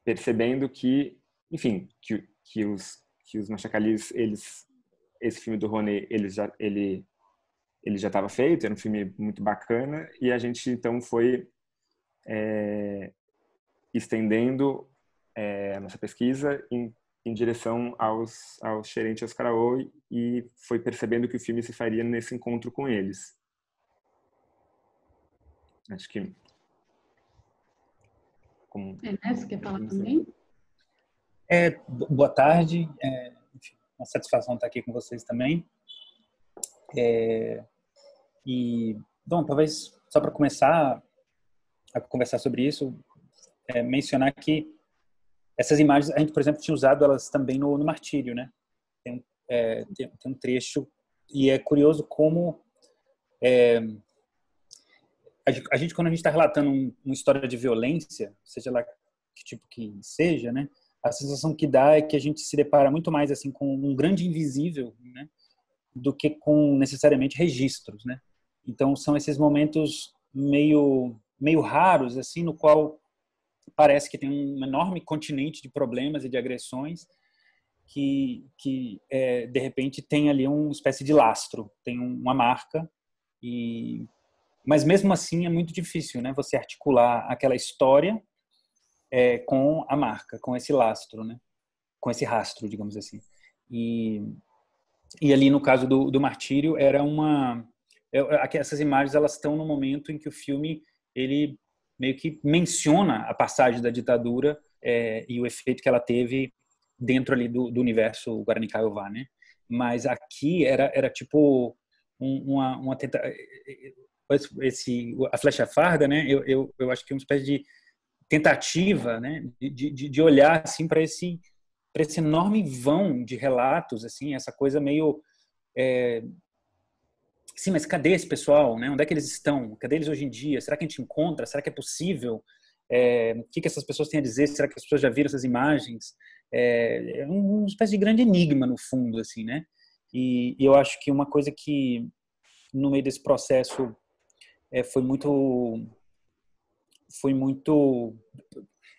percebendo que, enfim, que os Machacalis, esse filme do Rony, ele já estava feito, era um filme muito bacana, e a gente então foi estendendo a nossa pesquisa em direção aos Xerente e aos Karaô, e foi percebendo que o filme se faria nesse encontro com eles. Acho que... Ernesto, quer falar também? Boa tarde. Enfim, uma satisfação estar aqui com vocês também. Bom, talvez só para começar a conversar sobre isso, mencionar que essas imagens, a gente, por exemplo, tinha usado elas também no Martírio, né? Tem um trecho, e é curioso como a gente, quando a gente está relatando uma história de violência, seja lá que tipo que seja, né, a sensação que dá é que a gente se depara muito mais assim com um grande invisível, né, do que com necessariamente registros, né. Então são esses momentos meio raros assim, no qual parece que tem um enorme continente de problemas e de agressões que de repente tem ali uma espécie de lastro, tem uma marca. Mas mesmo assim é muito difícil, né? Você articular aquela história com a marca, com esse lastro, né? Com esse rastro, digamos assim. E ali no caso do Martírio era essas imagens, elas estão no momento em que o filme ele meio que menciona a passagem da ditadura e o efeito que ela teve dentro ali do universo Guarani Kaiowá, né? Mas aqui era tipo uma tentativa. A Flecha Farda, né? Eu acho que é uma espécie de tentativa, né? De olhar assim para esse enorme vão de relatos, assim, essa coisa meio sim, mas cadê esse pessoal, né? Onde é que eles estão? Cadê eles hoje em dia? Será que a gente encontra? Será que é possível? O que essas pessoas têm a dizer? Será que as pessoas já viram essas imagens? É uma espécie de grande enigma no fundo, assim, né? E eu acho que uma coisa que no meio desse processo foi muito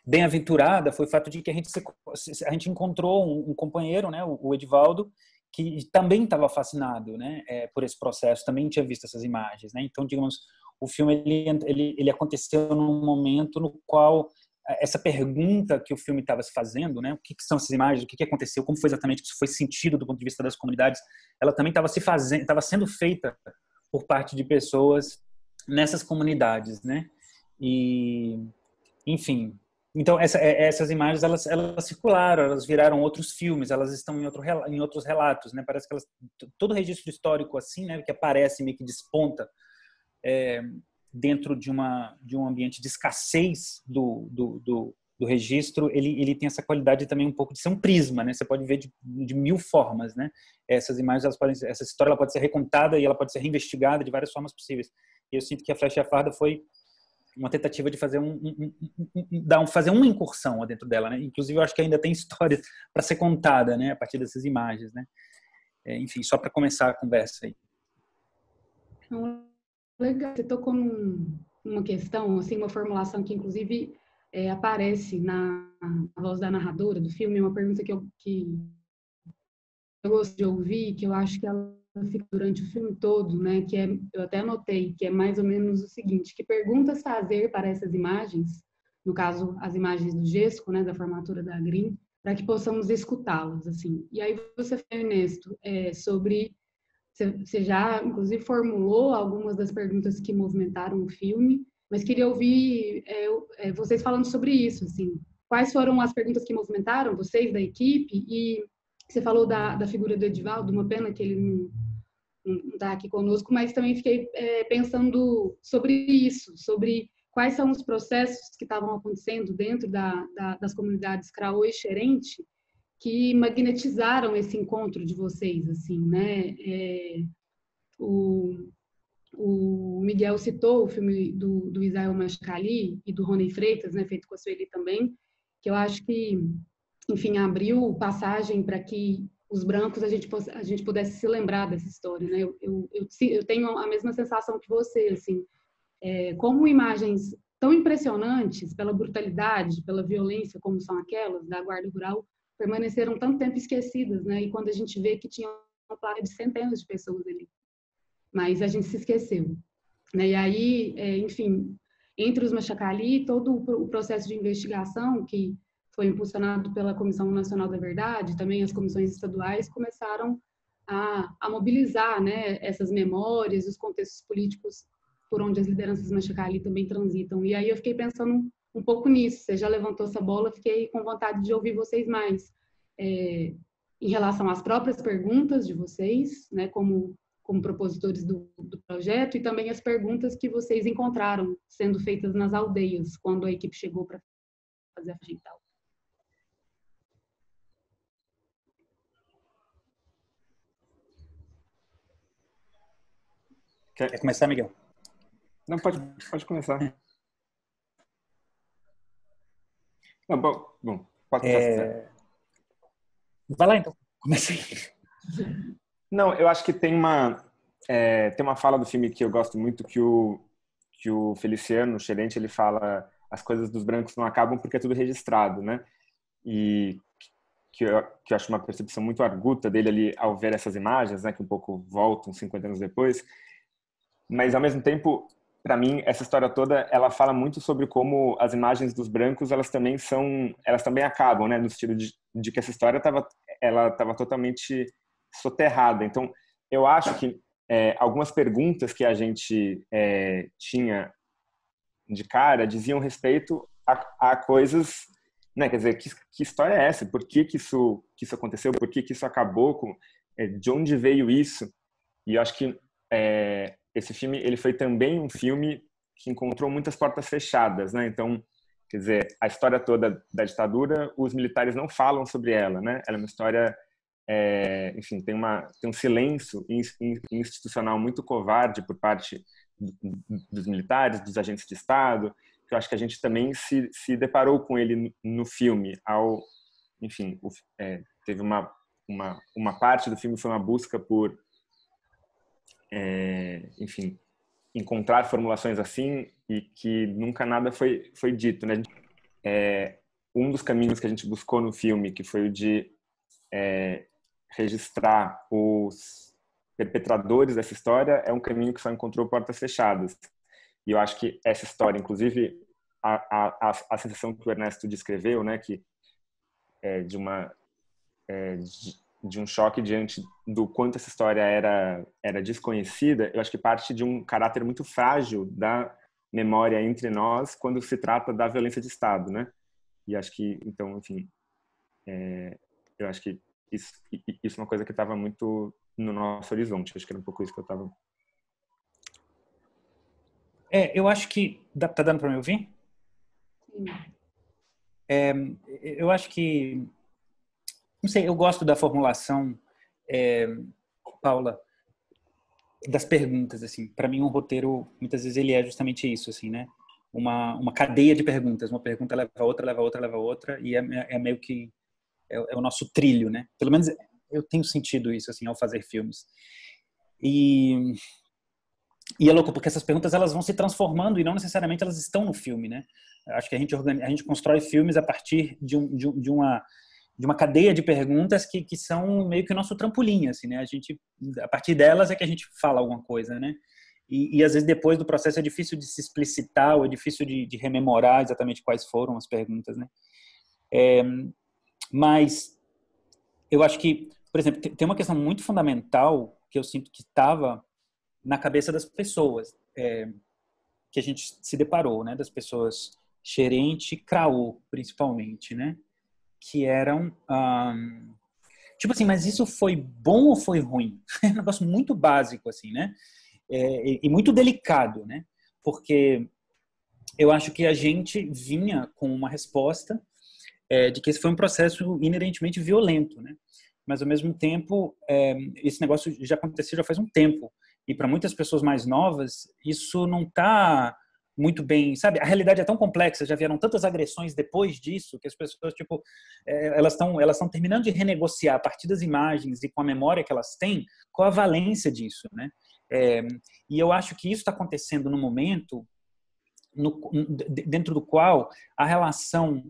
bem-aventurada foi o fato de que a gente encontrou um companheiro, né, o Edivaldo, que também estava fascinado, né, por esse processo, também tinha visto essas imagens, né? Então, digamos, o filme ele aconteceu num momento no qual essa pergunta que o filme estava se fazendo, né, o que são essas imagens, o que aconteceu, como foi exatamente que isso foi sentido do ponto de vista das comunidades, ela também estava sendo feita por parte de pessoas nessas comunidades, né? E, enfim, então essas imagens elas circularam, elas viraram outros filmes, elas estão em outros relatos, né? Parece que todo registro histórico assim, né, que aparece meio que desponta dentro de um ambiente de escassez do registro, ele tem essa qualidade também um pouco de ser um prisma, né? Você pode ver de mil formas, né? Essas imagens, essa história ela pode ser recontada e ela pode ser reinvestigada de várias formas possíveis. E eu sinto que A Flecha e a Farda foi uma tentativa de fazer fazer uma incursão dentro dela, né? Inclusive eu acho que ainda tem história para ser contada, né? A partir dessas imagens, né? Enfim, só para começar a conversa aí. Legal, você tocou numa questão, assim, uma formulação que inclusive aparece na voz da narradora do filme, uma pergunta que eu gosto de ouvir, que eu acho que ela fica durante o filme todo, né? Eu até anotei, que é mais ou menos o seguinte: que perguntas fazer para essas imagens, no caso as imagens do GESCO, né, da formatura da Green, para que possamos escutá-las, assim. E aí você, Ernesto, você já, inclusive, formulou algumas das perguntas que movimentaram o filme, mas queria ouvir vocês falando sobre isso, assim. Quais foram as perguntas que movimentaram vocês da equipe? E você falou da figura do Edivaldo, uma pena que ele não está aqui conosco, mas também fiquei pensando sobre isso, sobre quais são os processos que estavam acontecendo dentro das comunidades Craô e Xerente, que magnetizaram esse encontro de vocês, assim, né? O Miguel citou o filme do Israel Machcali e do Rony Freitas, né, feito com a Sueli também, que eu acho que, enfim, abriu passagem para que os brancos a gente pudesse se lembrar dessa história, né? Eu tenho a mesma sensação que você, assim, como imagens tão impressionantes pela brutalidade, pela violência, como são aquelas da Guarda Rural, permaneceram tanto tempo esquecidas, né? E quando a gente vê que tinha uma placa de centenas de pessoas ali, mas a gente se esqueceu, né? E aí, enfim, entre os Machacali, todo o processo de investigação que foi impulsionado pela Comissão Nacional da Verdade, também as comissões estaduais começaram a mobilizar, né, essas memórias, os contextos políticos por onde as lideranças Machacali também transitam. E aí eu fiquei pensando um pouco nisso. Você já levantou essa bola, fiquei com vontade de ouvir vocês mais em relação às próprias perguntas de vocês, né, como propositores do projeto, e também as perguntas que vocês encontraram sendo feitas nas aldeias, quando a equipe chegou para fazer a digital. Quer começar, Miguel? Não, pode começar. Não, bom, pode começar. Vai lá, então. Comecei. Não, eu acho que tem uma fala do filme que eu gosto muito, que o Feliciano, o Xerente, ele fala: as coisas dos brancos não acabam porque é tudo registrado, né? E que eu acho uma percepção muito arguta dele ali ao ver essas imagens, né, que um pouco voltam 50 anos depois. Mas, ao mesmo tempo, para mim, essa história toda, ela fala muito sobre como as imagens dos brancos, elas também acabam, né, no sentido de que essa história estava totalmente soterrada. Então, eu acho que algumas perguntas que a gente tinha de cara diziam respeito a coisas, né? Quer dizer, que história é essa? Por que isso aconteceu? Por que isso acabou? De onde veio isso? E eu acho que esse filme, ele foi também um filme que encontrou muitas portas fechadas, né? Então, quer dizer, a história toda da ditadura, os militares não falam sobre ela, né? Ela é uma história, enfim, tem um silêncio institucional muito covarde por parte dos militares, dos agentes de Estado, que eu acho que a gente também se deparou com ele no filme. Enfim, teve uma parte do filme foi uma busca por, enfim, encontrar formulações assim, e que nunca nada foi dito, né? Um dos caminhos que a gente buscou no filme, que foi o de registrar os perpetradores dessa história, é um caminho que só encontrou portas fechadas. E eu acho que essa história, inclusive, a sensação que o Ernesto descreveu, né, que de um choque diante do quanto essa história era desconhecida, eu acho que parte de um caráter muito frágil memória entre nós quando se trata da violência de Estado, né? E acho que, então, enfim, eu acho que isso é uma coisa que estava muito no nosso horizonte. Acho que era um pouco isso que eu estava... Eu acho que... Tá dando para me ouvir? Sim. Eu acho que... Não sei, eu gosto da formulação, Paula, das perguntas, assim. Para mim, um roteiro, muitas vezes, ele é justamente isso, assim, né? Uma cadeia de perguntas. Uma pergunta leva a outra, leva a outra, leva a outra, e é meio que é o nosso trilho, né? Pelo menos eu tenho sentido isso, assim, ao fazer filmes. E é louco, porque essas perguntas, elas vão se transformando e não necessariamente elas estão no filme, né? Acho que a gente constrói filmes a partir de uma cadeia de perguntas que são meio que o nosso trampolim, assim, né? A partir delas é que a gente fala alguma coisa, né? E às vezes depois do processo é difícil de se explicitar ou é difícil de rememorar exatamente quais foram as perguntas, né? Mas eu acho que, por exemplo, tem uma questão muito fundamental que eu sinto que estava na cabeça das pessoas, que a gente se deparou, né? Das pessoas Xerente e Craô, principalmente, né? Que eram... tipo assim, mas isso foi bom ou foi ruim? É um negócio muito básico, assim, né? E muito delicado, né? Porque eu acho que a gente vinha com uma resposta de que esse foi um processo inerentemente violento, né? Mas, ao mesmo tempo, esse negócio já aconteceu já faz um tempo. E, para muitas pessoas mais novas, isso não está muito bem, sabe? A realidade é tão complexa, já vieram tantas agressões depois disso, que as pessoas, tipo, elas estão terminando de renegociar a partir das imagens e com a memória que elas têm, qual a valência disso, né? E eu acho que isso está acontecendo no momento dentro do qual a relação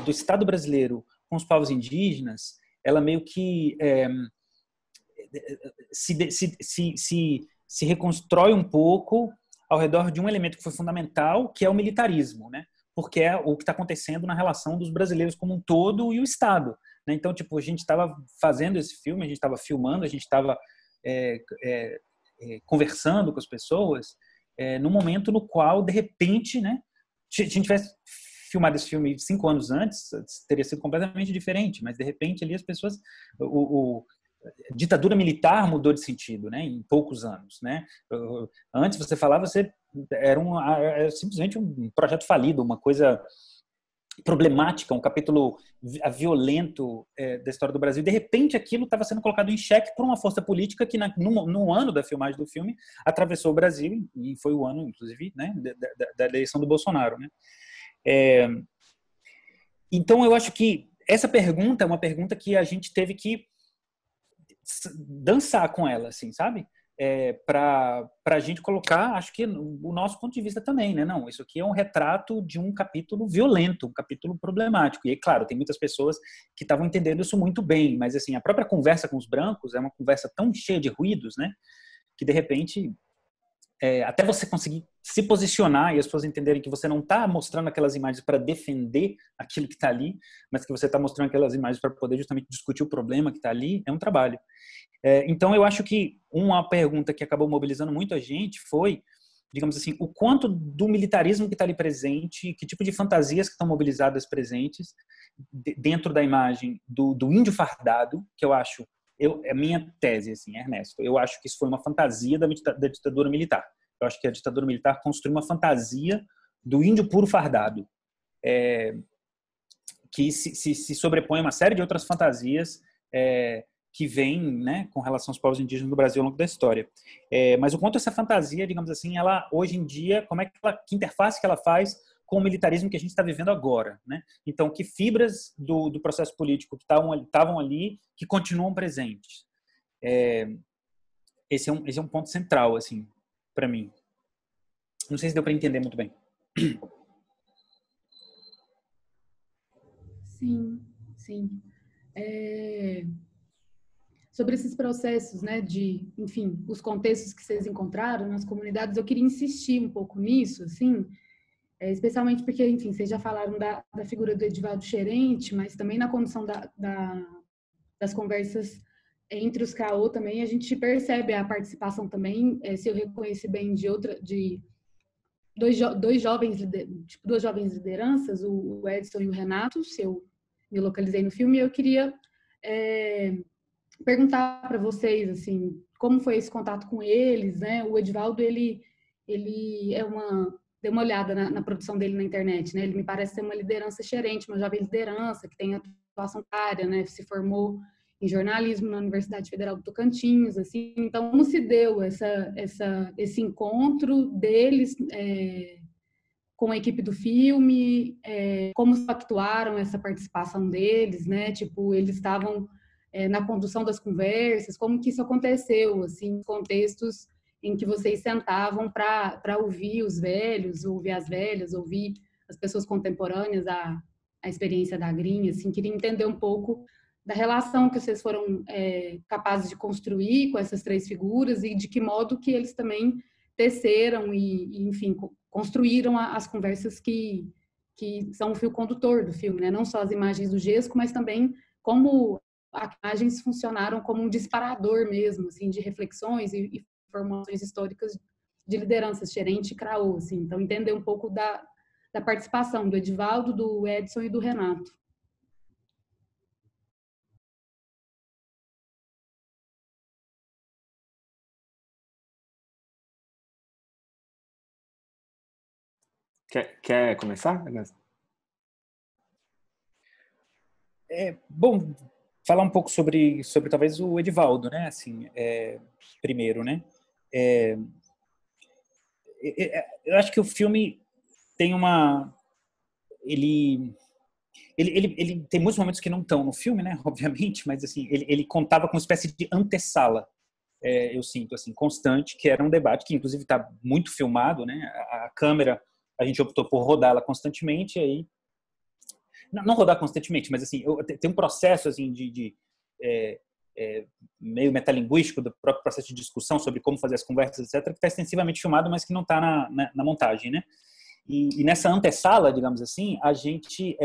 do Estado brasileiro com os povos indígenas, ela meio que se reconstrói um pouco ao redor de um elemento que foi fundamental, que é o militarismo, né? Porque é o que está acontecendo na relação dos brasileiros como um todo e o Estado, né? Então, tipo, a gente estava fazendo esse filme, a gente estava filmando, a gente estava conversando com as pessoas no momento no qual, de repente, né? Se a gente tivesse filmado esse filme 5 anos antes, teria sido completamente diferente, mas de repente ali as pessoas... A ditadura militar mudou de sentido, né, em poucos anos, né? Antes você falava, você era simplesmente um projeto falido, uma coisa problemática, um capítulo violento da história do Brasil. De repente, aquilo estava sendo colocado em xeque por uma força política que, no ano da filmagem do filme, atravessou o Brasil, e foi o ano, inclusive, né, da eleição do Bolsonaro, né? Então, eu acho que essa pergunta é uma pergunta que a gente teve que dançar com ela, assim, sabe? Para a gente colocar, acho que o nosso ponto de vista também, né? Não, isso aqui é um retrato de um capítulo violento, um capítulo problemático. E, claro, tem muitas pessoas que estavam entendendo isso muito bem, mas, assim, a própria conversa com os brancos é uma conversa tão cheia de ruídos, né? Que, de repente, até você conseguir se posicionar e as pessoas entenderem que você não está mostrando aquelas imagens para defender aquilo que está ali, mas que você está mostrando aquelas imagens para poder justamente discutir o problema que está ali, é um trabalho. Então, eu acho que uma pergunta que acabou mobilizando muito a gente foi, digamos assim, o quanto do militarismo que está ali presente, que tipo de fantasias que estão mobilizadas presentes dentro da imagem do índio fardado, que eu acho... é minha tese, assim, Ernesto. Eu acho que isso foi uma fantasia da ditadura militar. Eu acho que a ditadura militar construiu uma fantasia do índio puro fardado, que se sobrepõe a uma série de outras fantasias que vêm, né, com relação aos povos indígenas do Brasil ao longo da história. Mas o quanto essa fantasia, digamos assim, ela hoje em dia, que interface que ela faz com o militarismo que a gente está vivendo agora, né? Então, que fibras do processo político que estavam ali, que continuam presentes. Esse é um ponto central, assim, para mim. Não sei se deu para entender muito bem. Sim, sim. Sobre esses processos, né, enfim, os contextos que vocês encontraram nas comunidades, eu queria insistir um pouco nisso, assim, especialmente porque, enfim, vocês já falaram da figura do Edivaldo Xerente, mas também na condição das conversas entre os Craô também, a gente percebe a participação também, se eu reconheci bem, de duas jovens lideranças, o Edson e o Renato, se eu me localizei no filme, e eu queria perguntar para vocês, assim, como foi esse contato com eles, né? O Edivaldo, ele dei uma olhada na produção dele na internet, né? Ele me parece ser uma liderança excelente, uma jovem liderança que tem atuação área, né? Se formou em jornalismo na Universidade Federal do Tocantins, assim. Então, como se deu esse encontro deles com a equipe do filme? Como actuaram essa participação deles, né? Tipo, eles estavam na condução das conversas, como que isso aconteceu, assim, contextos em que vocês sentavam para ouvir os velhos, ouvir as velhas, ouvir as pessoas contemporâneas, a experiência da Grinha, assim, queria entender um pouco da relação que vocês foram capazes de construir com essas três figuras e de que modo que eles também teceram e enfim, construíram as conversas que são o fio condutor do filme, né? Não só as imagens do Gesco, mas também como as imagens funcionaram como um disparador mesmo, assim, de reflexões e formações históricas de lideranças, Xerente e Craô, assim. Então, entender um pouco da participação do Edivaldo, do Edson e do Renato. Quer começar? Bom, falar um pouco sobre talvez o Edivaldo, né? Assim, primeiro, né? Eu acho que o filme tem ele tem muitos momentos que não estão no filme, né? Obviamente, mas assim, ele contava com uma espécie de antessala, eu sinto assim, constante, que era um debate que inclusive está muito filmado, né? A câmera, a gente optou por rodá-la constantemente, e aí não rodar constantemente, mas assim, tem um processo assim de meio metalinguístico do próprio processo de discussão sobre como fazer as conversas, etc., que está extensivamente filmado, mas que não está na montagem, né? E nessa antessala, digamos assim, a gente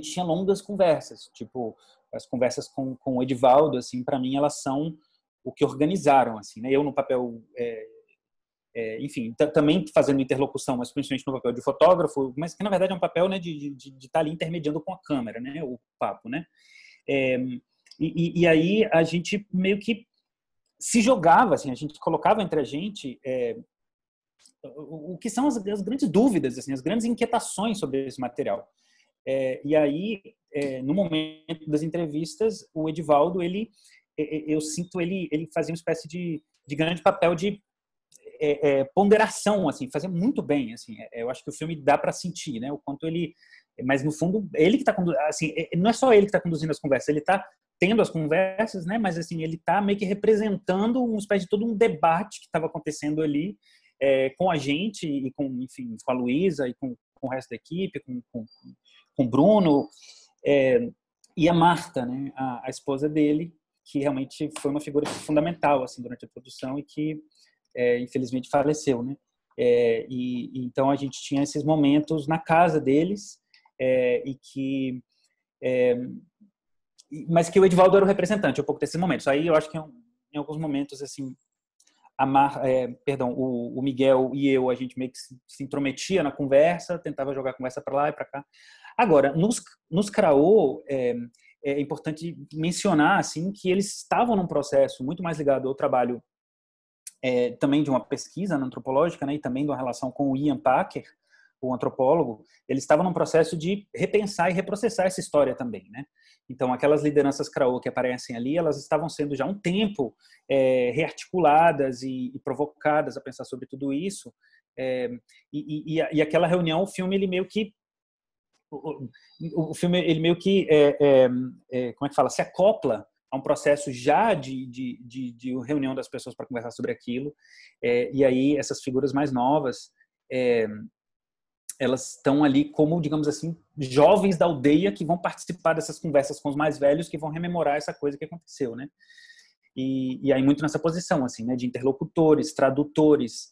tinha longas conversas, tipo as conversas com o Edivaldo, assim, para mim elas são o que organizaram, assim, né? Eu no papel enfim, também fazendo interlocução, mas principalmente no papel de fotógrafo, mas que na verdade é um papel, né, de estar ali intermediando com a câmera, né, o papo, né. E aí a gente meio que se jogava, assim, a gente colocava entre a gente o que são as grandes dúvidas, assim, as grandes inquietações sobre esse material. E aí, no momento das entrevistas, o Edivaldo, eu sinto ele fazia uma espécie de grande papel de ponderação, assim, fazia muito bem, assim. Eu acho que o filme dá para sentir, né, o quanto ele, mas no fundo ele que está assim, não é só ele que está conduzindo as conversas, ele está tendo as conversas, né, mas assim ele está meio que representando uma espécie de todo um debate que estava acontecendo ali com a gente e com, enfim, com a Luísa e com o resto da equipe, com o Bruno e a Marta, né, a esposa dele, que realmente foi uma figura fundamental assim durante a produção e que infelizmente faleceu, né? Então a gente tinha esses momentos na casa deles mas que o Edivaldo era o representante um pouco desses momentos. Aí eu acho que em alguns momentos assim o Miguel e eu, a gente meio que se intrometia na conversa, tentava jogar a conversa para lá e para cá. Agora, nos Craô, é importante mencionar assim que eles estavam num processo muito mais ligado ao trabalho também de uma pesquisa antropológica, né, e também de uma relação com o Ian Packer, o antropólogo. Eles estavam num processo de repensar e reprocessar essa história também, né? Então, aquelas lideranças Craô que aparecem ali, elas estavam sendo já há um tempo rearticuladas e provocadas a pensar sobre tudo isso. E aquela reunião, o filme, ele meio que como é que fala? Se acopla a um processo já de reunião das pessoas para conversar sobre aquilo. E aí essas figuras mais novas, elas estão ali como, digamos assim, jovens da aldeia que vão participar dessas conversas com os mais velhos, que vão rememorar essa coisa que aconteceu, né? E aí muito nessa posição, assim, né, de interlocutores, tradutores.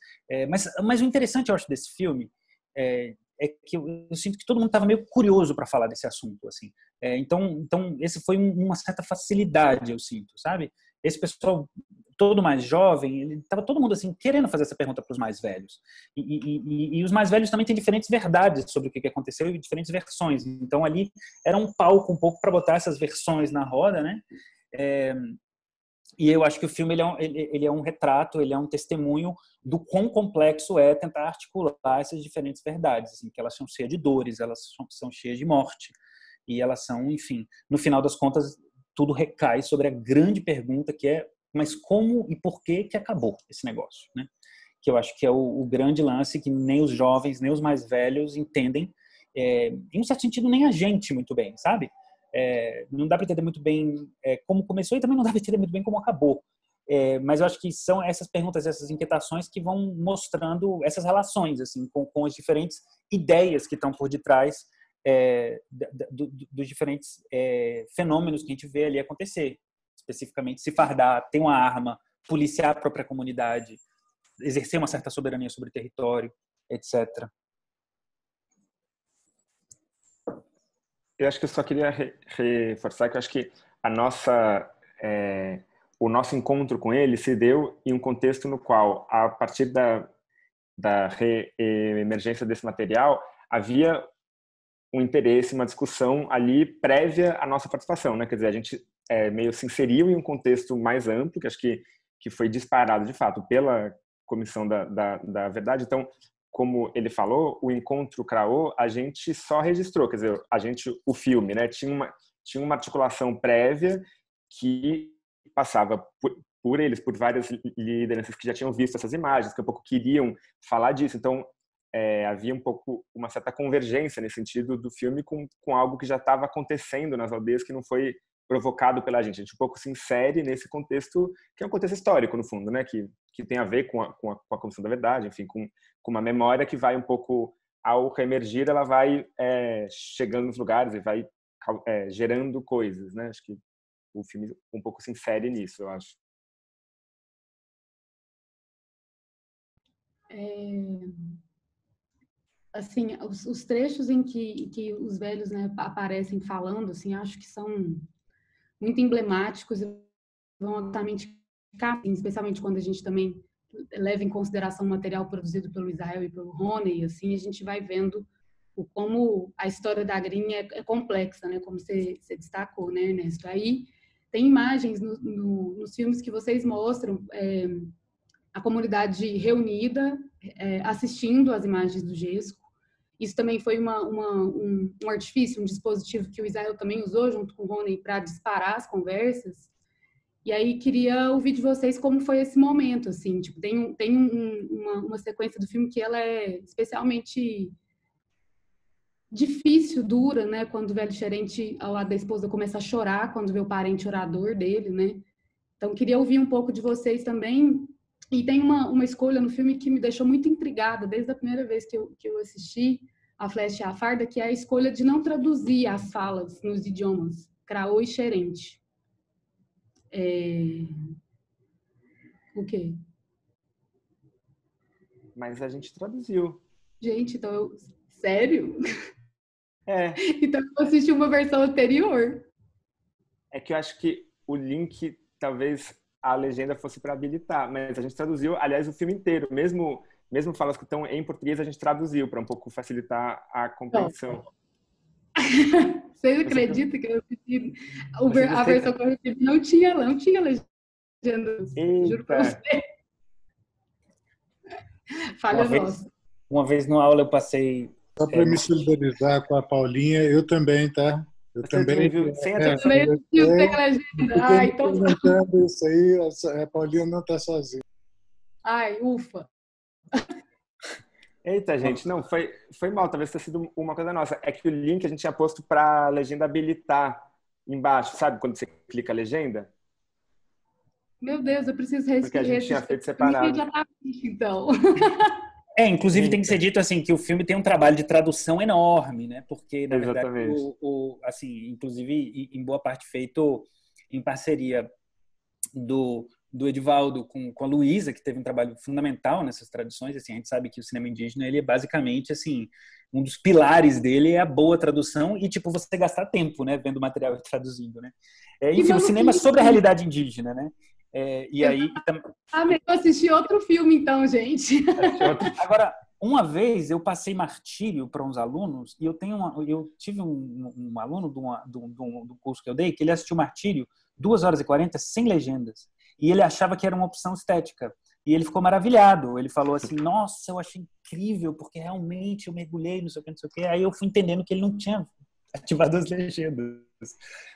Mas o interessante, eu acho, desse filme é que eu sinto que todo mundo estava meio curioso para falar desse assunto, assim. Então esse foi uma certa facilidade, eu sinto, sabe? esse pessoal todo mais jovem, ele estava todo mundo assim querendo fazer essa pergunta para os mais velhos. E os mais velhos também têm diferentes verdades sobre o que aconteceu e diferentes versões. Então ali era um palco um pouco para botar essas versões na roda, né? E eu acho que o filme ele é um retrato, ele é um testemunho do quão complexo é tentar articular essas diferentes verdades, assim, que elas são cheias de dores, elas são cheias de morte, e elas são, enfim, no final das contas, tudo recai sobre a grande pergunta que é, mas como e por que acabou esse negócio, né? Que eu acho que é o grande lance que nem os jovens, nem os mais velhos entendem, em um certo sentido, nem a gente muito bem, sabe? Não dá para entender muito bem como começou e também não dá para entender muito bem como acabou. Mas eu acho que são essas perguntas, essas inquietações que vão mostrando essas relações assim, com as diferentes ideias que estão por detrás dos diferentes fenômenos que a gente vê ali acontecer. Especificamente, se fardar, ter uma arma, policiar a própria comunidade, exercer uma certa soberania sobre o território, etc. Eu acho que eu só queria reforçar que eu acho que o nosso encontro com ele se deu em um contexto no qual, a partir da reemergência desse material, havia um interesse, uma discussão ali prévia à nossa participação, né? Quer dizer, a gente meio se inseriu em um contexto mais amplo, que acho que foi disparado, de fato, pela Comissão da Verdade. Então, como ele falou, o encontro CRAO, a gente só registrou, quer dizer, o filme, né, tinha uma articulação prévia que passava por eles, por várias lideranças que já tinham visto essas imagens, que um pouco queriam falar disso. Então, havia um pouco uma certa convergência nesse sentido do filme com algo que já estava acontecendo nas aldeias, que não foi provocado pela gente. A gente um pouco se insere nesse contexto, que é um contexto histórico, no fundo, né? Que tem a ver com a Comissão da Verdade, enfim, com uma memória que vai um pouco, ao reemergir, ela vai chegando nos lugares e vai gerando coisas, né? Acho que o filme um pouco se insere nisso, eu acho. Assim, os trechos em que os velhos, né, aparecem falando, assim, acho que são muito emblemáticos e vão altamente, especialmente quando a gente também leva em consideração o material produzido pelo Israel e pelo Rony, assim, a gente vai vendo como a história da Grinha é complexa, né, como você destacou, né, Ernesto? Aí tem imagens nos filmes que vocês mostram a comunidade reunida, assistindo às imagens do GESCO. Isso também foi um artifício, um dispositivo que o Israel também usou junto com o Rony para disparar as conversas. E aí queria ouvir de vocês como foi esse momento, assim, tipo, tem uma sequência do filme que ela é especialmente difícil, dura, né, quando o velho gerente ao lado da esposa começa a chorar quando vê o parente orador dele, né? Então queria ouvir um pouco de vocês também. E tem uma escolha no filme que me deixou muito intrigada desde a primeira vez que eu assisti A Flecha e a Farda, que é a escolha de não traduzir as falas nos idiomas CRAO e xerente. O quê? Mas a gente traduziu. Gente, então sério? Então eu assisti uma versão anterior. É que eu acho que o link, talvez a legenda fosse para habilitar, mas a gente traduziu, aliás, o filme inteiro, mesmo falas que estão em português, a gente traduziu para um pouco facilitar a compreensão. Vocês acreditam que eu assisti a versão que eu recebi não tinha legenda? Juro pra você. Falha nossa. Uma vez numa aula eu passei... Só para me solidarizar com a Paulinha, eu também, tá? Eu também viu? Sem legenda. Ah, então isso aí, a Paulinha não está sozinha. Ai, ufa. Eita, gente, não, foi mal, talvez tenha sido uma coisa nossa. É que o link a gente tinha posto para a legenda habilitar embaixo, sabe? Quando você clica a legenda. Meu Deus, eu preciso reescrever. Porque a gente tinha feito separado. Já tá fixe, então. Inclusive tem que ser dito assim que o filme tem um trabalho de tradução enorme, né? Porque na verdade assim, inclusive em boa parte feito em parceria do Edivaldo com a Luísa, que teve um trabalho fundamental nessas traduções. Assim, a gente sabe que o cinema indígena ele é basicamente assim, um dos pilares dele é a boa tradução e tipo você gastar tempo, né, vendo o material e traduzindo, né? Enfim, o cinema sobre a realidade indígena, né? E aí... Eu assisti outro filme, então, gente. Agora, uma vez eu passei martírio para uns alunos e eu tive um aluno do curso que eu dei que ele assistiu Martírio 2h40 sem legendas. E ele achava que era uma opção estética. E ele ficou maravilhado. Ele falou assim, nossa, eu achei incrível, porque realmente eu mergulhei, não sei o que, não sei o que. Aí eu fui entendendo que ele não tinha ativado as legendas.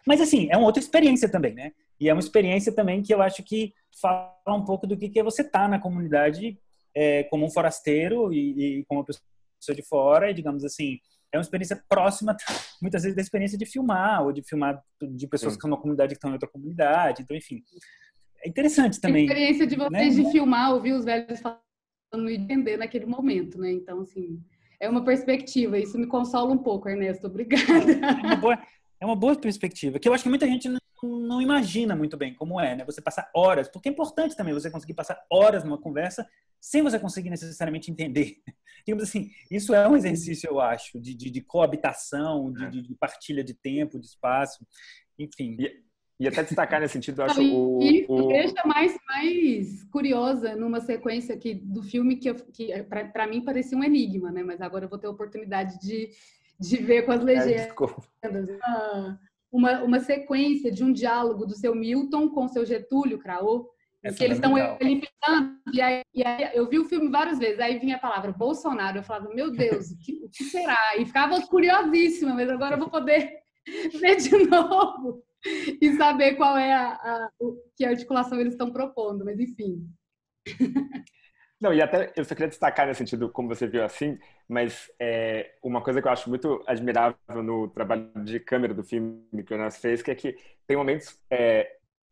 Mas, assim, é uma outra experiência também, né? E é uma experiência também que eu acho que fala um pouco do que é você estar na comunidade como um forasteiro e como uma pessoa de fora. E, digamos assim, é uma experiência próxima, muitas vezes, da experiência de filmar, ou de filmar de pessoas que estão numa comunidade que estão em outra comunidade. Então, enfim... É interessante também. A experiência de vocês, né? de filmar, ouvir os velhos falando e entender naquele momento, né? Então, assim, é uma perspectiva. Isso me consola um pouco, Ernesto. Obrigada. É uma boa perspectiva, que eu acho que muita gente não imagina muito bem como é, né? Você passar horas, porque é importante também você conseguir passar horas numa conversa sem você conseguir necessariamente entender. Digamos assim, isso é um exercício, eu acho, de coabitação, de partilha de tempo, de espaço, enfim... E até destacar nesse sentido, eu acho Isso deixa mais curiosa numa sequência aqui do filme que para mim parecia um enigma, né? Mas agora eu vou ter a oportunidade de ver com as legendas. Uma sequência de um diálogo do seu Milton com o seu Getúlio Craô, que eles estão eliminando, e aí eu vi o filme várias vezes, aí vinha a palavra Bolsonaro, eu falava, meu Deus, o que será? E ficava curiosíssima, mas agora eu vou poder ver de novo e saber qual é que articulação eles estão propondo, mas enfim. Não, e até eu só queria destacar nesse sentido, como você viu assim, mas uma coisa que eu acho muito admirável no trabalho de câmera do filme que o Ernesto fez, que é que tem momentos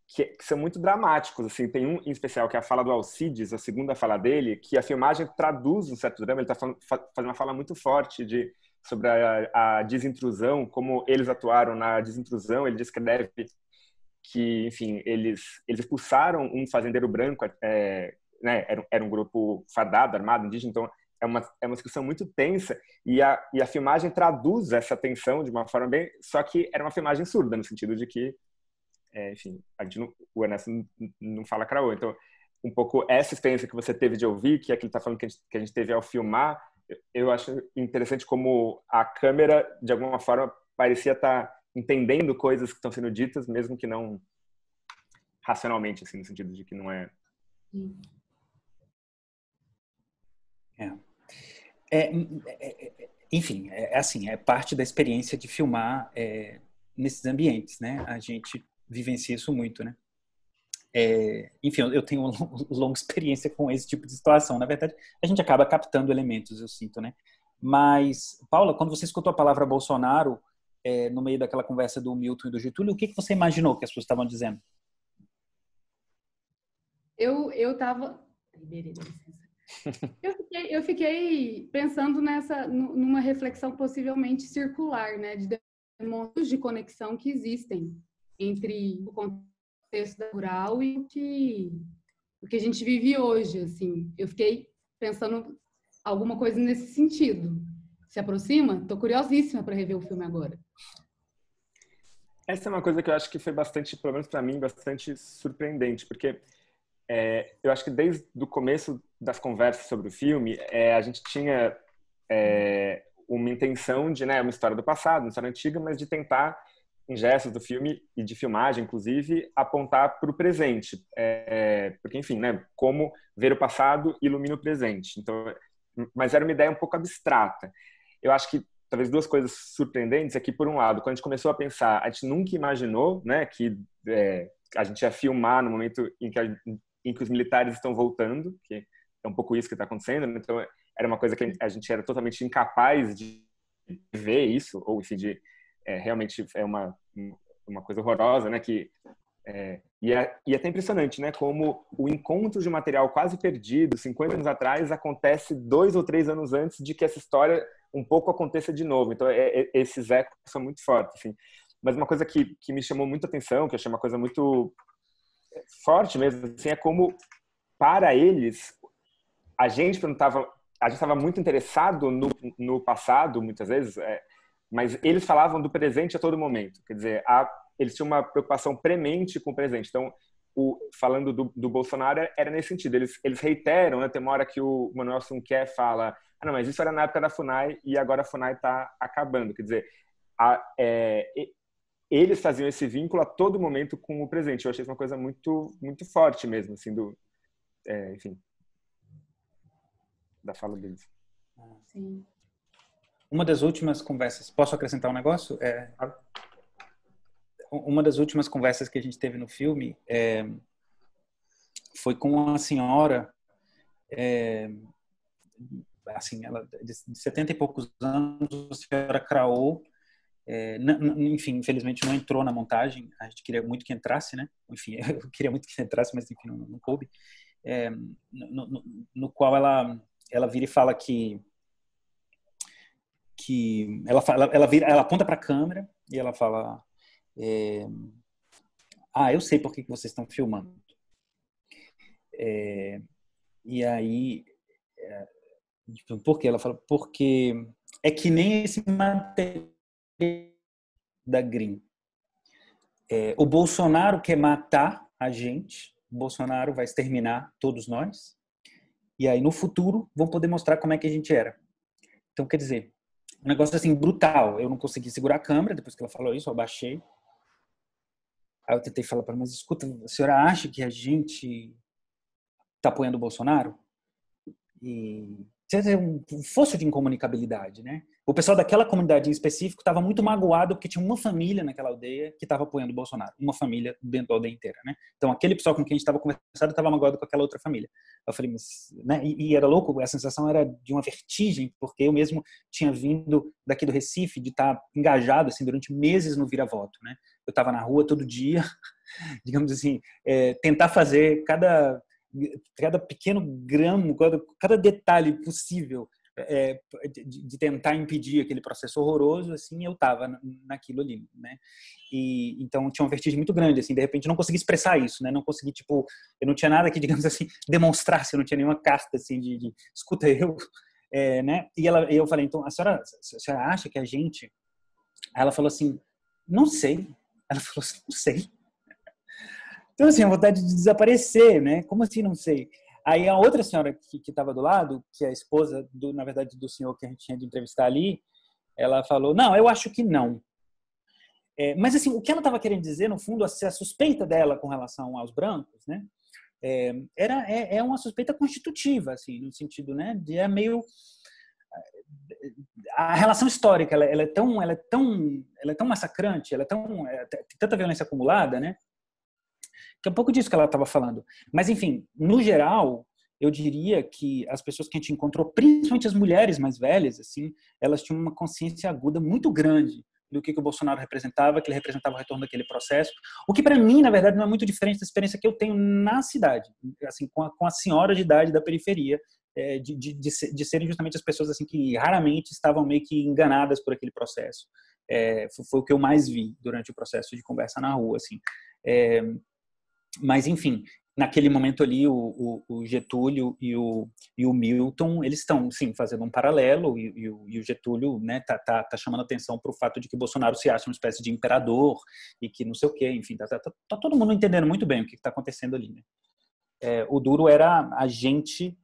que são muito dramáticos, assim, tem um em especial que é a fala do Alcides, a segunda fala dele, que a filmagem traduz um certo drama, ele está fazendo uma fala muito forte sobre a desintrusão, como eles atuaram na desintrusão. Ele descreve que, enfim, eles expulsaram um fazendeiro branco, né, era um grupo fardado, armado, indígena, então é uma discussão muito tensa, e a filmagem traduz essa tensão de uma forma bem... Só que era uma filmagem surda, no sentido de que, enfim, o Ernesto não fala craô. Então, um pouco essa experiência que você teve de ouvir, que é que ele está falando que a gente teve ao filmar, eu acho interessante como a câmera, de alguma forma, parecia estar entendendo coisas que estão sendo ditas, mesmo que não racionalmente, assim, no sentido de que não é... Enfim, assim, é parte da experiência de filmar nesses ambientes, né? A gente vivencia isso muito, né? Enfim, eu tenho uma longa experiência com esse tipo de situação. Na verdade, a gente acaba captando elementos, eu sinto, né? Mas, Paula, quando você escutou a palavra Bolsonaro no meio daquela conversa do Milton e do Getúlio, o que você imaginou que as pessoas estavam dizendo? Eu estava... Eu fiquei pensando numa reflexão possivelmente circular, né? De demonstrações de conexão que existem entre o contexto rural e o que a gente vive hoje, assim. Eu fiquei pensando alguma coisa nesse sentido. Se aproxima? Estou curiosíssima para rever o filme agora. Essa é uma coisa que eu acho que foi bastante, pelo menos para mim, bastante surpreendente, porque eu acho que desde o começo das conversas sobre o filme, a gente tinha uma intenção de, né, uma história do passado, uma história antiga, mas de tentar, em gestos do filme e de filmagem, inclusive, apontar para o presente. Porque, enfim, né, como ver o passado ilumina o presente. Então, mas era uma ideia um pouco abstrata. Eu acho que talvez duas coisas surpreendentes é que, por um lado, quando a gente começou a pensar, a gente nunca imaginou, né, que a gente ia filmar no momento em que os militares estão voltando, que é um pouco isso que está acontecendo. Então, era uma coisa que a gente era totalmente incapaz de ver isso, ou enfim, realmente é uma coisa horrorosa, né? E é até impressionante, né? Como o encontro de um material quase perdido, 50 anos atrás, acontece 2 ou 3 anos antes de que essa história um pouco aconteça de novo. Então, esses ecos são muito fortes, assim. Mas uma coisa que me chamou muita atenção, que eu achei uma coisa muito forte mesmo, assim, é como, para eles, a gente estava muito interessado no passado, muitas vezes, mas eles falavam do presente a todo momento. Quer dizer, eles tinham uma preocupação premente com o presente. Então, falando do Bolsonaro, era nesse sentido. Eles reiteram, né? Tem uma hora que o Manuel Sunquer fala, não, mas isso era na época da FUNAI e agora a FUNAI está acabando. Quer dizer, eles faziam esse vínculo a todo momento com o presente. Eu achei isso uma coisa muito, muito forte mesmo, assim, enfim, da fala deles. Sim. Uma das últimas conversas, posso acrescentar um negócio? Uma das últimas conversas que a gente teve no filme foi com uma senhora, assim, ela de 70 e poucos anos, a senhora Craô, enfim, infelizmente não entrou na montagem, a gente queria muito que entrasse, né? Enfim, eu queria muito que entrasse, mas enfim, não coube. No qual ela vira e fala que ela aponta para a câmera e ela fala, eu sei por que vocês estão filmando. E aí, por quê? Ela fala, porque é que nem esse material da Green. O Bolsonaro quer matar a gente, o Bolsonaro vai exterminar todos nós, e aí no futuro vão poder mostrar como é que a gente era. Então, quer dizer, um negócio assim brutal. Eu não consegui segurar a câmera depois que ela falou isso, eu abaixei. Aí eu tentei falar para ela, mas escuta, a senhora acha que a gente está apoiando o Bolsonaro? E tem um fosso de incomunicabilidade, né? O pessoal daquela comunidade em específico estava muito magoado porque tinha uma família naquela aldeia que estava apoiando o Bolsonaro, uma família dentro da aldeia inteira, né? Então aquele pessoal com quem a gente estava conversando estava magoado com aquela outra família. Eu falei, mas, né? E era louco, a sensação era de uma vertigem, porque eu mesmo tinha vindo daqui do Recife de estar engajado assim durante meses no vira-voto, né? Eu estava na rua todo dia, digamos assim, tentar fazer cada pequeno gramo, cada detalhe possível de tentar impedir aquele processo horroroso, assim, eu estava naquilo ali, né? E então tinha uma vertigem muito grande, assim, de repente eu não consegui expressar isso, né? Não consegui, tipo, eu não tinha nada que, digamos assim, demonstrasse, eu não tinha nenhuma carta, assim, de escuta, né? E eu falei, então, a senhora acha que a gente... Aí ela falou assim, não sei. Ela falou assim, não sei. Então, assim, a vontade de desaparecer, né? Como assim, não sei? Aí a outra senhora que estava do lado, que é a esposa, na verdade, do senhor que a gente tinha de entrevistar ali, ela falou, não, eu acho que não. Mas, assim, o que ela estava querendo dizer, no fundo, a suspeita dela com relação aos brancos, né? É uma suspeita constitutiva, assim, no sentido, né? De meio... A relação histórica, ela é tão massacrante, tem tanta violência acumulada, né? Que é um pouco disso que ela estava falando. Mas, enfim, no geral, eu diria que as pessoas que a gente encontrou, principalmente as mulheres mais velhas, assim, elas tinham uma consciência aguda muito grande do que o Bolsonaro representava, que ele representava o retorno daquele processo. O que, para mim, na verdade, não é muito diferente da experiência que eu tenho na cidade, assim, com a senhora de idade da periferia, de serem justamente as pessoas assim que raramente estavam meio que enganadas por aquele processo. Foi o que eu mais vi durante o processo de conversa na rua, assim. Mas, enfim, naquele momento ali, o Getúlio e o Milton, eles estão, sim, fazendo um paralelo, e o Getúlio, né, tá chamando atenção para o fato de que o Bolsonaro se acha uma espécie de imperador e que não sei o quê, enfim, tá todo mundo entendendo muito bem o que está acontecendo ali, né? O duro era a gente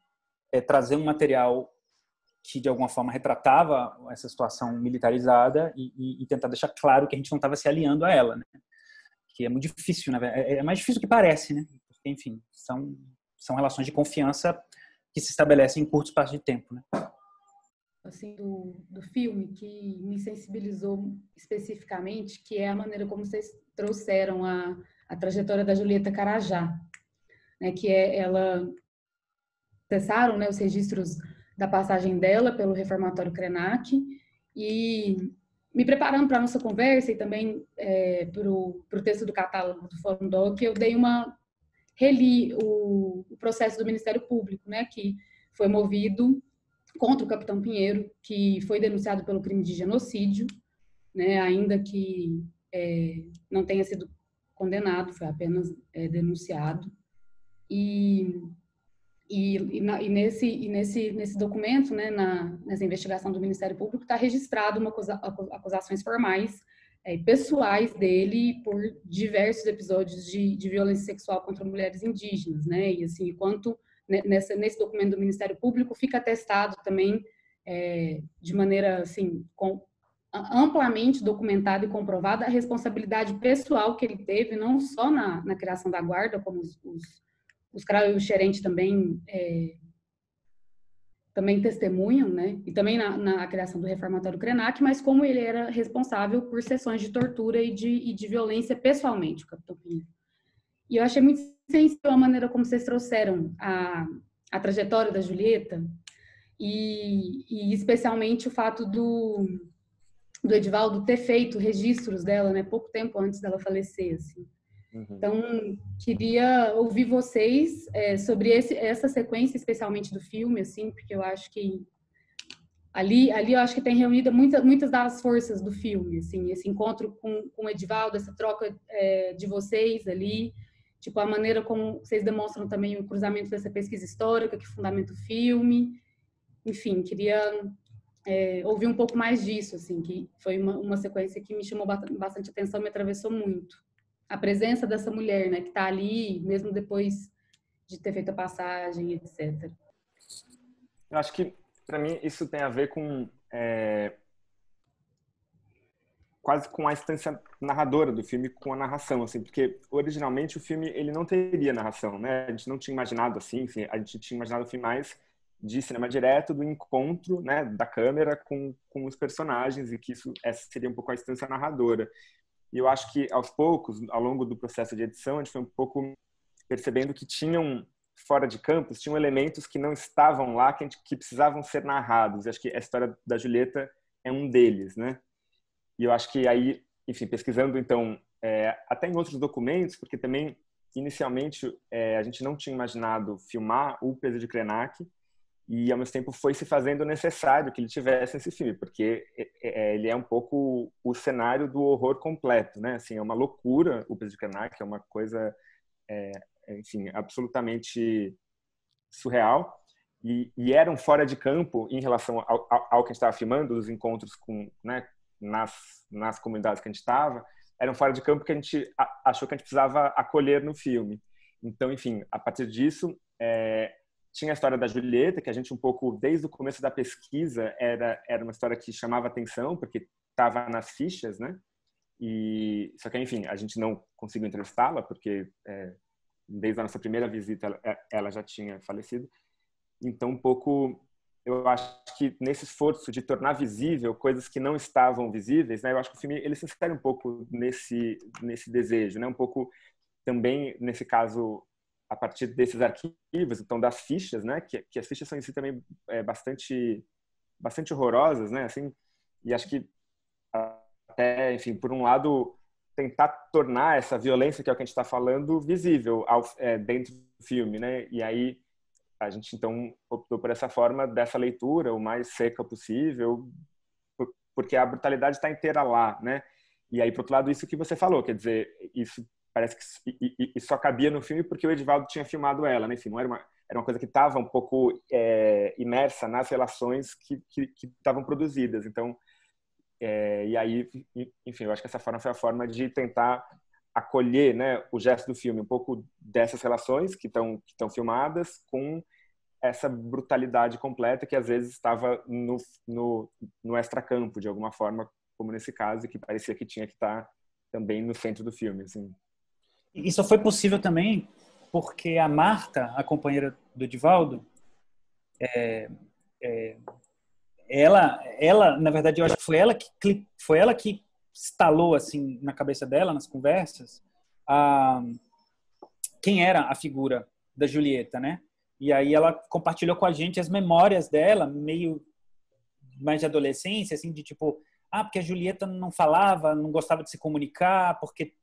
trazer um material que, de alguma forma, retratava essa situação militarizada e tentar deixar claro que a gente não estava se aliando a ela, né? Que é muito difícil, né? É mais difícil do que parece, né? Porque, enfim, são relações de confiança que se estabelecem em curto espaço de tempo, né? Assim, do filme que me sensibilizou especificamente, que é a maneira como vocês trouxeram a trajetória da Julieta Carajá, né? Que ela acessaram, né, os registros da passagem dela pelo Reformatório Krenak e me preparando para a nossa conversa e também para o texto do catálogo do Fórum Doc, eu reli o processo do Ministério Público, né, que foi movido contra o Capitão Pinheiro, que foi denunciado pelo crime de genocídio, né, ainda que não tenha sido condenado, foi apenas denunciado. E nesse documento, né, nessa investigação do Ministério Público, está registrado acusações formais pessoais dele por diversos episódios de violência sexual contra mulheres indígenas, né? E assim, quanto nesse documento do Ministério Público fica atestado também de maneira assim amplamente documentada e comprovada a responsabilidade pessoal que ele teve, não só na criação da guarda, como os Crau e o Xerente também testemunham, né? E também na criação do reformatório Krenak, mas como ele era responsável por sessões de tortura e de violência pessoalmente, o Capitão Pinheiro. E eu achei muito sensível a maneira como vocês trouxeram a trajetória da Julieta e especialmente o fato do Edivaldo ter feito registros dela, né? Pouco tempo antes dela falecer, assim. Então, queria ouvir vocês sobre essa sequência, especialmente do filme, assim, porque eu acho que ali eu acho que tem reunido muitas das forças do filme, assim, esse encontro com o Edivaldo, essa troca de vocês ali, tipo, a maneira como vocês demonstram também o cruzamento dessa pesquisa histórica que fundamenta o filme. Enfim, queria ouvir um pouco mais disso, assim, que foi uma sequência que me chamou bastante atenção, me atravessou muito. A presença dessa mulher, né, que está ali, mesmo depois de ter feito a passagem, etc. Eu acho que, para mim, isso tem a ver com quase com a instância narradora do filme, com a narração, assim, porque originalmente o filme ele não teria narração, né? A gente não tinha imaginado assim, enfim, a gente tinha imaginado o filme mais de cinema direto, do encontro, né, da câmera com os personagens, e que isso seria um pouco a instância narradora. E eu acho que, aos poucos, ao longo do processo de edição, a gente foi um pouco percebendo que tinham, fora de campos, tinham elementos que não estavam lá, que precisavam ser narrados. E acho que a história da Julieta é um deles, né? E eu acho que aí, enfim, pesquisando, então, até em outros documentos, porque também, inicialmente, a gente não tinha imaginado filmar o Peso de Krenak, e ao mesmo tempo foi se fazendo necessário que ele tivesse esse filme, porque ele é um pouco o cenário do horror completo, né? Assim, é uma loucura o Peso de Krenak, é uma coisa, enfim, absolutamente surreal, e era um fora de campo em relação ao que a gente estava filmando, os encontros com, né, nas comunidades que a gente estava, era um fora de campo que a gente achou que a gente precisava acolher no filme. Então, enfim, a partir disso, tinha a história da Julieta, que a gente um pouco, desde o começo da pesquisa, era uma história que chamava atenção, porque estava nas fichas, né? Só que, enfim, a gente não conseguiu entrevistá-la, porque desde a nossa primeira visita ela já tinha falecido. Então, um pouco, eu acho que nesse esforço de tornar visível coisas que não estavam visíveis, né? Eu acho que o filme ele se insere um pouco nesse desejo, né? Um pouco também, nesse caso, a partir desses arquivos, então das fichas, né, que as fichas são em si também bastante horrorosas, né, assim, e acho que até, enfim, por um lado, tentar tornar essa violência, que é o que a gente está falando, visível dentro do filme, né, e aí a gente então optou por essa forma dessa leitura o mais seca possível, porque a brutalidade está inteira lá, né, e aí, por outro lado, isso que você falou, quer dizer, isso parece que só cabia no filme porque o Edivaldo tinha filmado ela, né? Enfim, não era uma coisa que estava um pouco imersa nas relações que estavam produzidas. Então, e aí, enfim, eu acho que essa forma foi a forma de tentar acolher, né, o gesto do filme, um pouco dessas relações que estão filmadas com essa brutalidade completa que às vezes estava no extracampo, de alguma forma, como nesse caso, que parecia que tinha que estar também no centro do filme, assim. Isso foi possível também porque a Marta, a companheira do Edivaldo, ela, na verdade, eu acho que foi ela que instalou assim na cabeça dela, nas conversas, quem era a figura da Julieta, né? E aí ela compartilhou com a gente as memórias dela, meio mais de adolescência, assim, de tipo, porque a Julieta não falava, não gostava de se comunicar, porque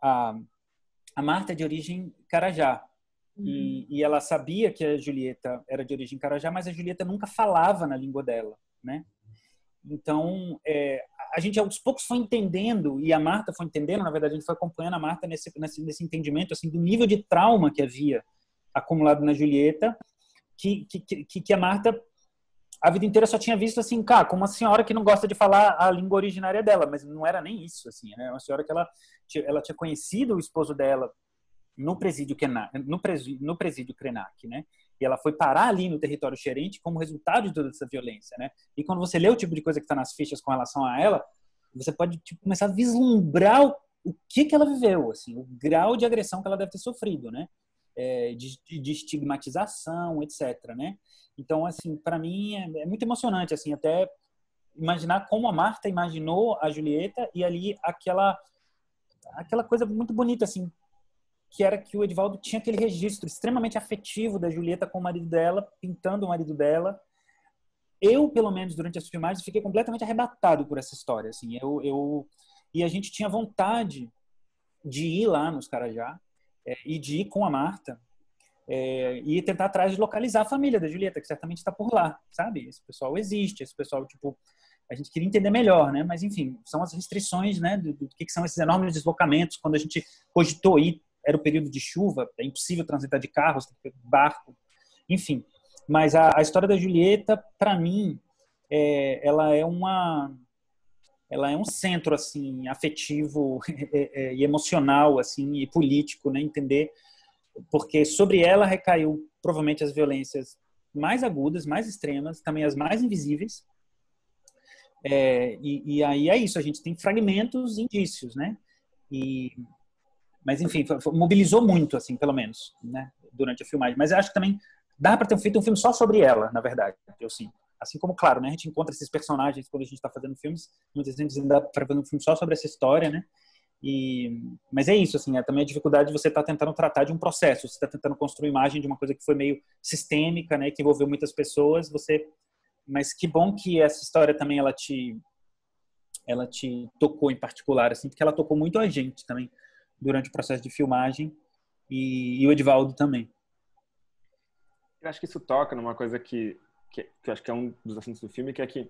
a Marta é de origem Carajá. E ela sabia que a Julieta era de origem Carajá, mas a Julieta nunca falava na língua dela, né? Então, a gente aos poucos foi entendendo, e a Marta foi entendendo, na verdade, a gente foi acompanhando a Marta nesse entendimento assim, do nível de trauma que havia acumulado na Julieta, que a Marta a vida inteira só tinha visto assim, cara, como uma senhora que não gosta de falar a língua originária dela, mas não era nem isso, assim, né? Uma senhora que ela tinha conhecido o esposo dela no presídio Krenak, né? E ela foi parar ali no território xerente como resultado de toda essa violência, né? E quando você lê o tipo de coisa que está nas fichas com relação a ela, você pode tipo, começar a vislumbrar o que ela viveu, assim, o grau de agressão que ela deve ter sofrido, né? De estigmatização, etc., né? Então, assim, para mim é muito emocionante, assim, até imaginar como a Marta imaginou a Julieta e ali aquela coisa muito bonita, assim, que era que o Edivaldo tinha aquele registro extremamente afetivo da Julieta com o marido dela, pintando o marido dela. Eu, pelo menos, durante as filmagens, fiquei completamente arrebatado por essa história, assim. E a gente tinha vontade de ir lá nos Carajá e de ir com a Marta e tentar atrás de localizar a família da Julieta, que certamente está por lá, sabe? Esse pessoal existe, esse pessoal, tipo, a gente queria entender melhor, né? Mas, enfim, são as restrições, né? Do que são esses enormes deslocamentos. Quando a gente cogitou ir, era o período de chuva, é impossível transitar de carros, barco, enfim. Mas a história da Julieta, para mim, ela é um centro, assim, afetivo e emocional, assim, e político, né? Entender, porque sobre ela recaiu, provavelmente, as violências mais agudas, mais extremas, também as mais invisíveis. E aí é isso, a gente tem fragmentos e indícios, né? Mas, enfim, mobilizou muito, assim, pelo menos, né? Durante a filmagem. Mas eu acho que também dá para ter feito um filme só sobre ela, na verdade, eu sinto. Assim como, claro, né? A gente encontra esses personagens quando a gente está fazendo filmes, muitas vezes dá para fazer um filme só sobre essa história, né? Mas é isso, assim, também a dificuldade de você estar tentando tratar de um processo, você está tentando construir imagem de uma coisa que foi meio sistêmica, né? Que envolveu muitas pessoas, Mas que bom que essa história também ela te tocou em particular, assim, porque ela tocou muito a gente também durante o processo de filmagem e o Edivaldo também. Eu acho que isso toca numa coisa que eu acho que é um dos assuntos do filme, que é que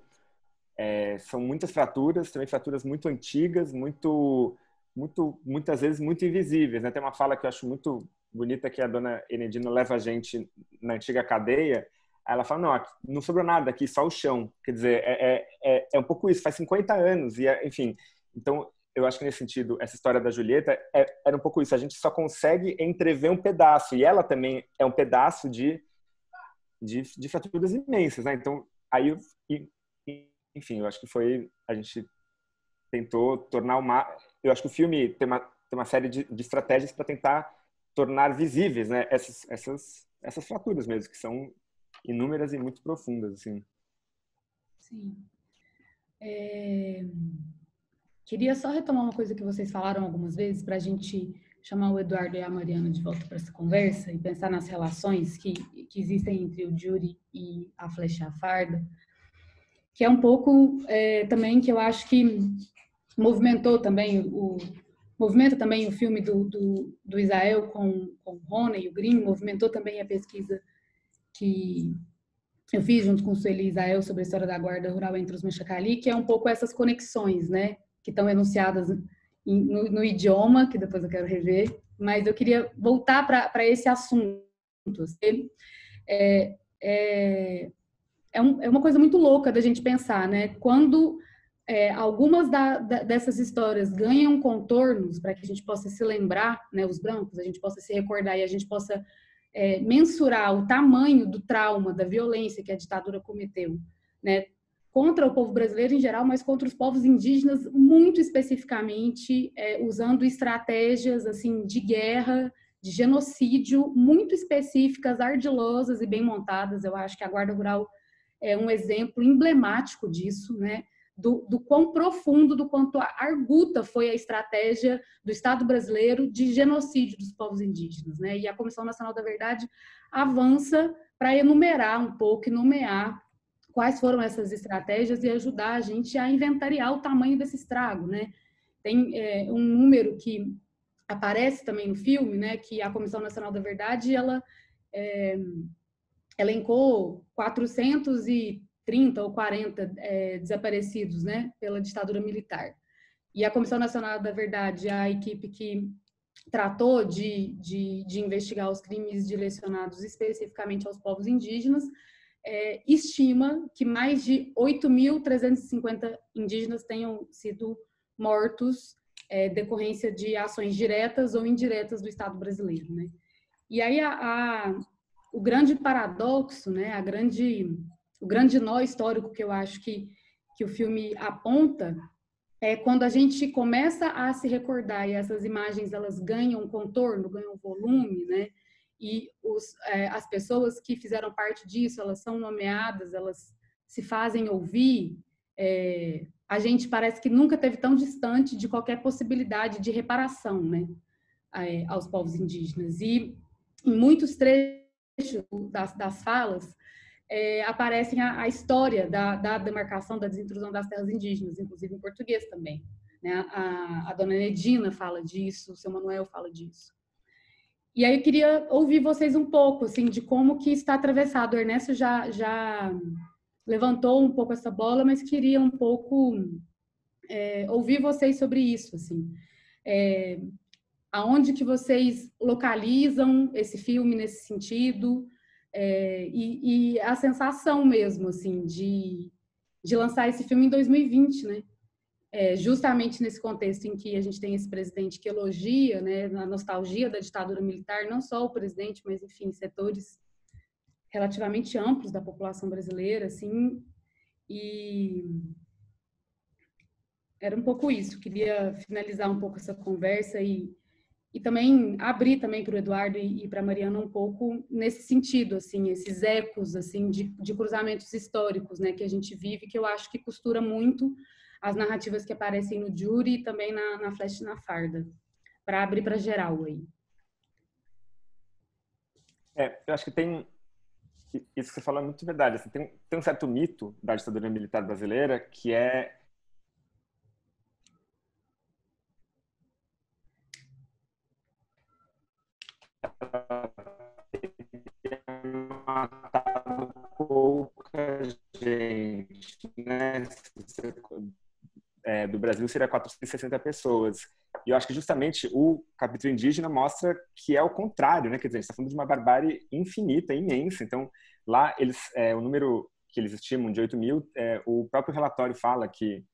são muitas fraturas, também fraturas muito antigas, muitas vezes muito invisíveis, né? Tem uma fala que eu acho muito bonita que a dona Enedina leva a gente na antiga cadeia. Ela fala, não sobrou nada aqui, só o chão. Quer dizer, é um pouco isso, faz 50 anos. Enfim, então, eu acho que nesse sentido, essa história da Julieta era um pouco isso. A gente só consegue entrever um pedaço. E ela também é um pedaço de fraturas imensas, né? Então, aí, enfim, eu acho que a gente tentou tornar eu acho que o filme tem uma série de estratégias para tentar tornar visíveis, né? Essas fraturas mesmo, que são inúmeras e muito profundas, assim. Sim. Queria só retomar uma coisa que vocês falaram algumas vezes para a gente chamar o Eduardo e a Mariana de volta para essa conversa e pensar nas relações que existem entre o Júri e a Flecha e a Farda, que é um pouco também que eu acho que movimenta também o filme do Israel com o Rony e o Green, movimentou também a pesquisa que eu fiz junto com o Sueli e Israel sobre a história da guarda rural entre os Machacali, que é um pouco essas conexões, né, que estão enunciadas no idioma, que depois eu quero rever, mas eu queria voltar para esse assunto. É uma coisa muito louca da gente pensar, né? Quando algumas dessas histórias ganham contornos para que a gente possa se lembrar, né, os brancos, a gente possa se recordar e a gente possa mensurar o tamanho do trauma, da violência que a ditadura cometeu, né, contra o povo brasileiro em geral, mas contra os povos indígenas muito especificamente, usando estratégias assim de guerra, de genocídio muito específicas, ardilosas e bem montadas. Eu acho que a Guarda Rural é um exemplo emblemático disso, né? Do quão profundo, do quanto arguta foi a estratégia do Estado brasileiro de genocídio dos povos indígenas, né? E a Comissão Nacional da Verdade avança para enumerar um pouco e nomear quais foram essas estratégias e ajudar a gente a inventariar o tamanho desse estrago, né? Tem um número que aparece também no filme, né? Que a Comissão Nacional da Verdade, ela elencou 430 ou 40 desaparecidos, né, pela ditadura militar. E a Comissão Nacional da Verdade, a equipe que tratou de investigar os crimes direcionados especificamente aos povos indígenas, estima que mais de 8.350 indígenas tenham sido mortos decorrência de ações diretas ou indiretas do Estado brasileiro, né? E aí o grande paradoxo, né, o grande nó histórico que eu acho que o filme aponta é quando a gente começa a se recordar e essas imagens elas ganham contorno, ganham volume, né? E as pessoas que fizeram parte disso, elas são nomeadas, elas se fazem ouvir, a gente parece que nunca esteve tão distante de qualquer possibilidade de reparação, né, aos povos indígenas. E em muitos trechos das falas, aparecem a história da demarcação, da desintrusão das terras indígenas, inclusive em português também, né? A dona Nedina fala disso, o seu Manuel fala disso. E aí eu queria ouvir vocês um pouco, assim, de como que está atravessado. O Ernesto já levantou um pouco essa bola, mas queria um pouco ouvir vocês sobre isso, assim. Aonde que vocês localizam esse filme nesse sentido? E a sensação mesmo, assim, de lançar esse filme em 2020, né? Justamente nesse contexto em que a gente tem esse presidente que elogia, né, a nostalgia da ditadura militar, não só o presidente, mas, enfim, setores relativamente amplos da população brasileira, assim, e era um pouco isso. Queria finalizar um pouco essa conversa e também abrir também para o Eduardo e para a Mariana um pouco nesse sentido, assim, esses ecos assim de cruzamentos históricos, né, que a gente vive, que eu acho que costura muito as narrativas que aparecem no Júri e também na Flecha e na Farda, para abrir para geral aí. Eu acho que tem isso que você falou é muito verdade. Assim, tem um certo mito da ditadura militar brasileira que é matado pouca gente, né? Do Brasil seria 460 pessoas. E eu acho que justamente o capítulo indígena mostra que é o contrário, né? Quer dizer, a gente está falando de uma barbárie infinita, imensa. Então, lá, o número que eles estimam de 8.000, o próprio relatório fala que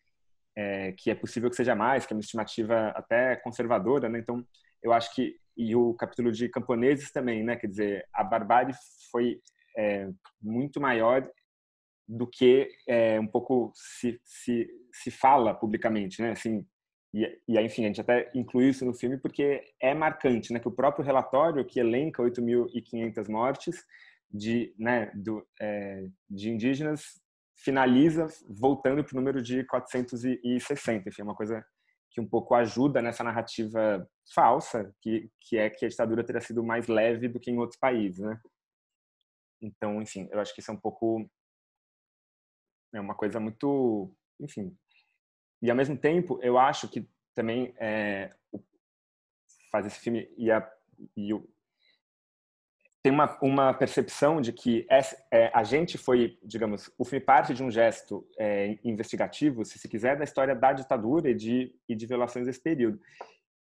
é possível que seja mais, que é uma estimativa até conservadora, né? Então, eu acho que, e o capítulo de camponeses também, né? Quer dizer, a barbárie foi muito maior do que um pouco se fala publicamente, né? Assim, e aí, enfim, a gente até inclui isso no filme porque é marcante, né? Que o próprio relatório que elenca 8.500 mortes de indígenas finaliza voltando para o número de 460. Enfim, é uma coisa que um pouco ajuda nessa narrativa falsa, que é que a ditadura teria sido mais leve do que em outros países, né? Então, enfim, eu acho que isso é um pouco uma coisa muito, enfim. E ao mesmo tempo, eu acho que também faz esse filme tem uma percepção de que a gente foi, digamos, o filme parte de um gesto investigativo, se quiser, da história da ditadura e de violações desse período.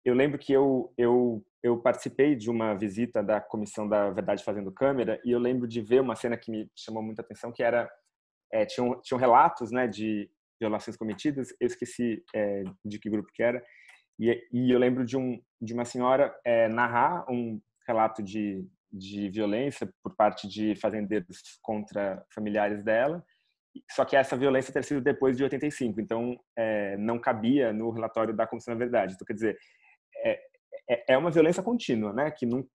Eu lembro que eu participei de uma visita da Comissão da Verdade Fazendo Câmera e eu lembro de ver uma cena que me chamou muita atenção, que era tinham relatos, né, de violações cometidas. Eu esqueci de que grupo que era, e eu lembro de uma senhora narrar um relato de violência por parte de fazendeiros contra familiares dela, só que essa violência ter sido depois de 85, então não cabia no relatório da Comissão da Verdade. Então, quer dizer, é uma violência contínua, né, que não.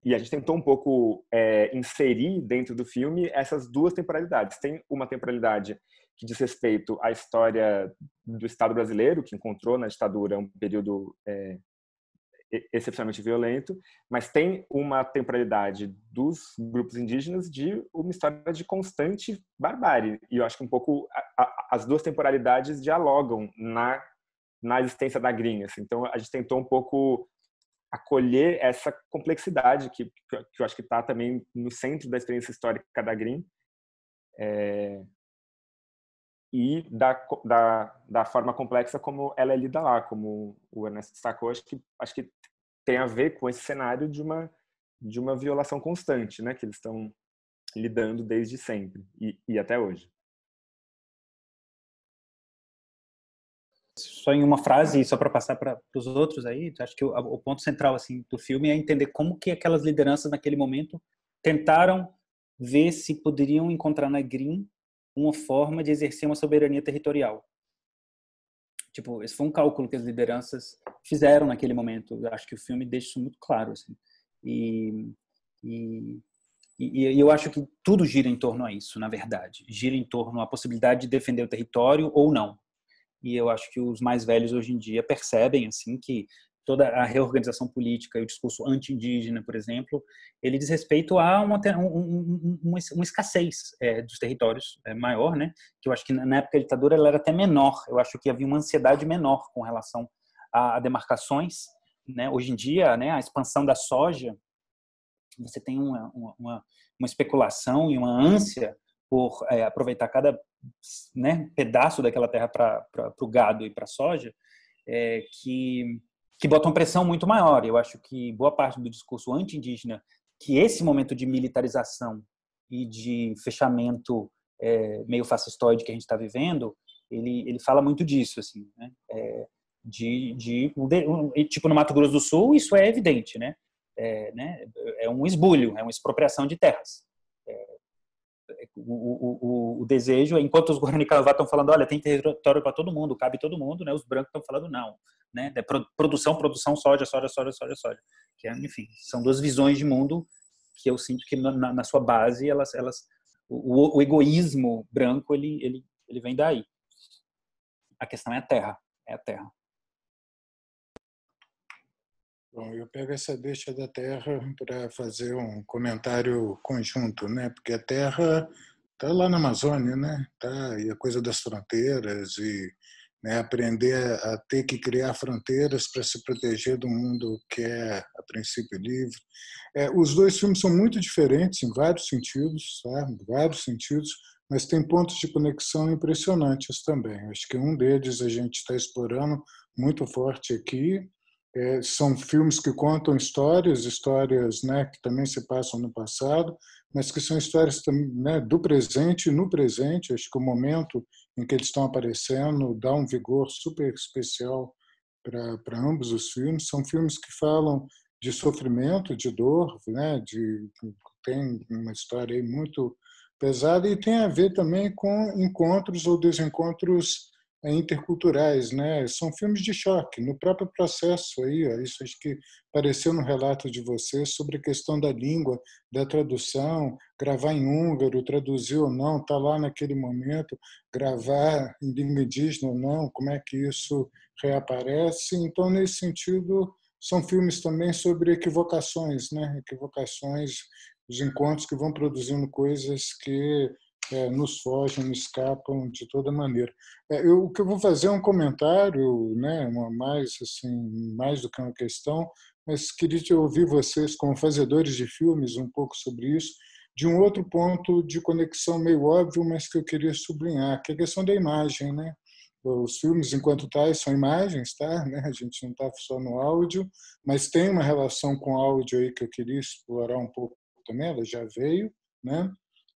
E a gente tentou um pouco inserir dentro do filme essas duas temporalidades. Tem uma temporalidade que diz respeito à história do Estado brasileiro, que encontrou na ditadura um período excepcionalmente violento, mas tem uma temporalidade dos grupos indígenas de uma história de constante barbárie. E eu acho que um pouco as duas temporalidades dialogam na existência da Grim. Assim. Então, a gente tentou um pouco acolher essa complexidade que eu acho que está também no centro da experiência histórica da Grim, e da forma complexa como ela é lida lá, como o Ernesto destacou. Acho que tem a ver com esse cenário de uma violação constante, né, que eles estão lidando desde sempre e até hoje. Só em uma frase, só para passar para os outros aí, acho que o ponto central assim do filme é entender como que aquelas lideranças naquele momento tentaram ver se poderiam encontrar na Green uma forma de exercer uma soberania territorial. Tipo, esse foi um cálculo que as lideranças fizeram naquele momento. Eu acho que o filme deixa isso muito claro, assim. E eu acho que tudo gira em torno a isso, na verdade. Gira em torno à possibilidade de defender o território ou não. E eu acho que os mais velhos hoje em dia percebem assim que toda a reorganização política e o discurso anti-indígena, por exemplo, ele diz respeito a uma escassez dos territórios maior, né? Que eu acho que na época da ditadura ela era até menor. Eu acho que havia uma ansiedade menor com relação a demarcações, né? Hoje em dia, né, a expansão da soja, você tem uma especulação e uma ânsia por aproveitar cada, né, pedaço daquela terra para o gado e para a soja, que botam pressão muito maior. Eu acho que boa parte do discurso anti-indígena, que esse momento de militarização e de fechamento meio fascistoide que a gente está vivendo, ele fala muito disso, assim, né? Tipo no Mato Grosso do Sul, isso é evidente, né? É um esbulho, é uma expropriação de terras. O desejo, enquanto os Guarani Kaiowá estão falando, olha, tem território para todo mundo, cabe todo mundo, né? Os brancos estão falando não, né? Produção, soja, que enfim, são duas visões de mundo que eu sinto que na sua base o egoísmo branco ele vem daí. A questão é a terra, Bom, eu pego essa deixa da terra para fazer um comentário conjunto, né? Porque a terra está lá na Amazônia, né? Tá, e a coisa das fronteiras e, né, aprender a ter que criar fronteiras para se proteger do mundo que é a princípio livre. Os dois filmes são muito diferentes em vários sentidos, tá? Vários sentidos, mas tem pontos de conexão impressionantes também. Acho que um deles a gente está explorando muito forte aqui. São filmes que contam histórias, né, que também se passam no passado, mas que são histórias, né, do presente e no presente. Acho que o momento em que eles estão aparecendo dá um vigor super especial para ambos os filmes. São filmes que falam de sofrimento, de dor, né, tem uma história aí muito pesada e tem a ver também com encontros ou desencontros interculturais, né? São filmes de choque no próprio processo aí. Isso acho que apareceu no relato de vocês sobre a questão da língua, da tradução, gravar em húngaro, traduzir ou não, tá lá naquele momento, gravar em língua indígena ou não, como é que isso reaparece. Então, nesse sentido, são filmes também sobre equivocações, né? Equivocações, os encontros que vão produzindo coisas que nos fogem, escapam de toda maneira. O que eu vou fazer é um comentário, né, mais do que uma questão, mas queria ouvir vocês, como fazedores de filmes, um pouco sobre isso, de um outro ponto de conexão meio óbvio, mas que eu queria sublinhar, que é a questão da imagem, né? Os filmes, enquanto tais, são imagens, tá? Né? A gente não está só no áudio, mas tem uma relação com o áudio aí que eu queria explorar um pouco também, ela já veio, né?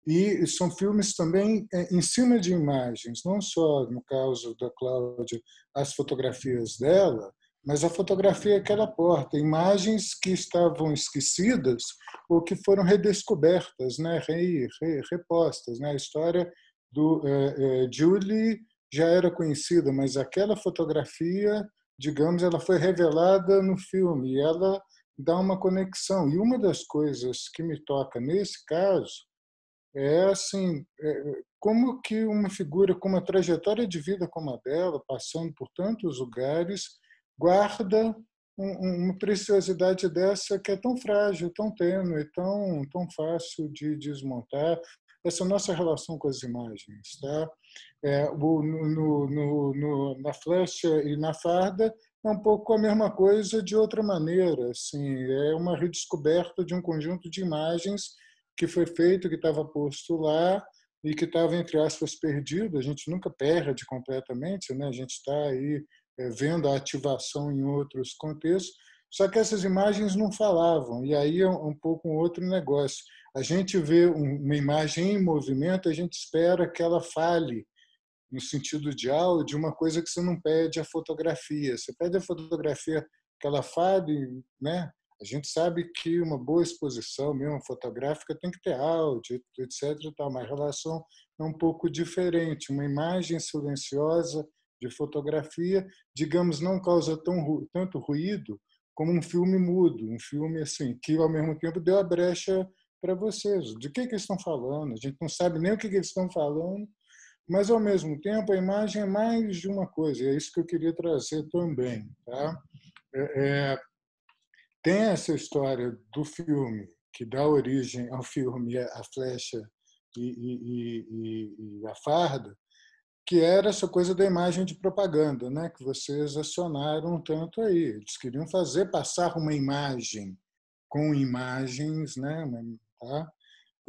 E são filmes também em cima de imagens, não só, no caso da Cláudia, as fotografias dela, mas a fotografia que ela porta, imagens que estavam esquecidas ou que foram redescobertas, né, repostas. Né? A história do Julie já era conhecida, mas aquela fotografia, digamos, ela foi revelada no filme e ela dá uma conexão. E uma das coisas que me toca nesse caso assim, como que uma figura com uma trajetória de vida como a dela, passando por tantos lugares, guarda uma preciosidade dessa que é tão frágil, tão tênue, tão fácil de desmontar. Essa nossa relação com as imagens, tá? Na Flecha e na Farda é um pouco a mesma coisa de outra maneira. Assim, é uma redescoberta de um conjunto de imagens que foi feito, que estava posto lá e que estava, entre aspas, perdido. A gente nunca perde completamente, né? A gente está aí vendo a ativação em outros contextos, só que essas imagens não falavam, e aí é um pouco um outro negócio. A gente vê uma imagem em movimento, a gente espera que ela fale no sentido de áudio, uma coisa que você não pede a fotografia. Você pede a fotografia que ela fale, né? A gente sabe que uma boa exposição, mesmo fotográfica, tem que ter áudio, etc. E tal, mas a relação é um pouco diferente. Uma imagem silenciosa de fotografia, digamos, não causa tanto ruído como um filme mudo, um filme assim que ao mesmo tempo deu a brecha para vocês. De que eles estão falando? A gente não sabe nem o que eles estão falando, mas ao mesmo tempo a imagem é mais de uma coisa. E é isso que eu queria trazer também, tá? É, tem essa história do filme que dá origem ao filme A Flecha e a Farda, que era essa coisa da imagem de propaganda, né? Que vocês acionaram tanto aí. Eles queriam fazer passar uma imagem com imagens, né? Tá?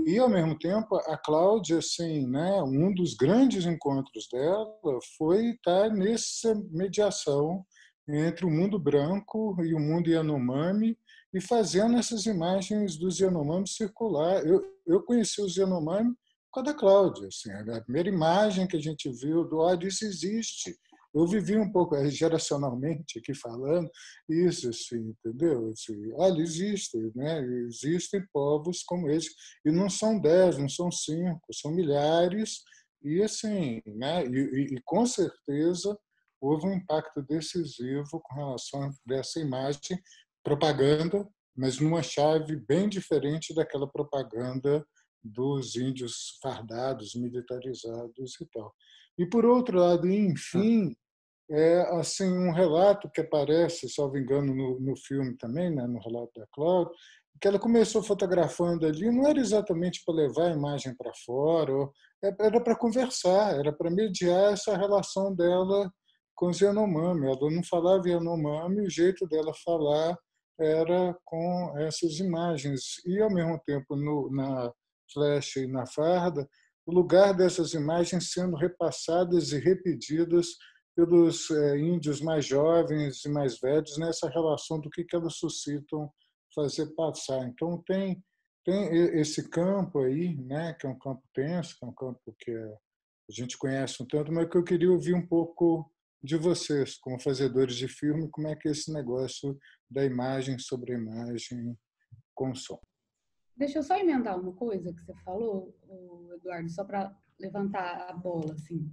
E, ao mesmo tempo, a Cláudia, assim, né, um dos grandes encontros dela foi estar nessa mediação entre o mundo branco e o mundo Yanomami e fazendo essas imagens dos Yanomami circular. Eu conheci os Yanomami por causa da Cláudia. Assim, a primeira imagem que a gente viu do olha, isso existe. Eu vivi um pouco geracionalmente aqui falando isso, assim, entendeu? Assim, olha, existe, né? Existem povos como esse e não são 10, não são 5, são milhares e assim, né? E com certeza houve um impacto decisivo com relação a dessa imagem propaganda, mas numa chave bem diferente daquela propaganda dos índios fardados, militarizados e tal. E por outro lado, enfim, é assim um relato que aparece, salvo engano, no filme também, né, no relato da Cláudia, que ela começou fotografando ali, não era exatamente para levar a imagem para fora, era para conversar, era para mediar essa relação dela com os Yanomami. Ela não falava Yanomami, o jeito dela falar era com essas imagens. E, ao mesmo tempo, na flecha e na farda, o lugar dessas imagens sendo repassadas e repetidas pelos índios mais jovens e mais velhos nessa relação do que elas suscitam fazer passar. Então, tem esse campo aí, né, que é um campo tenso, que é um campo que a gente conhece um tanto, mas que eu queria ouvir um pouco de vocês, como fazedores de filme, como é que é esse negócio da imagem sobre a imagem com som. Deixa eu só emendar uma coisa que você falou, Eduardo, só para levantar a bola, assim,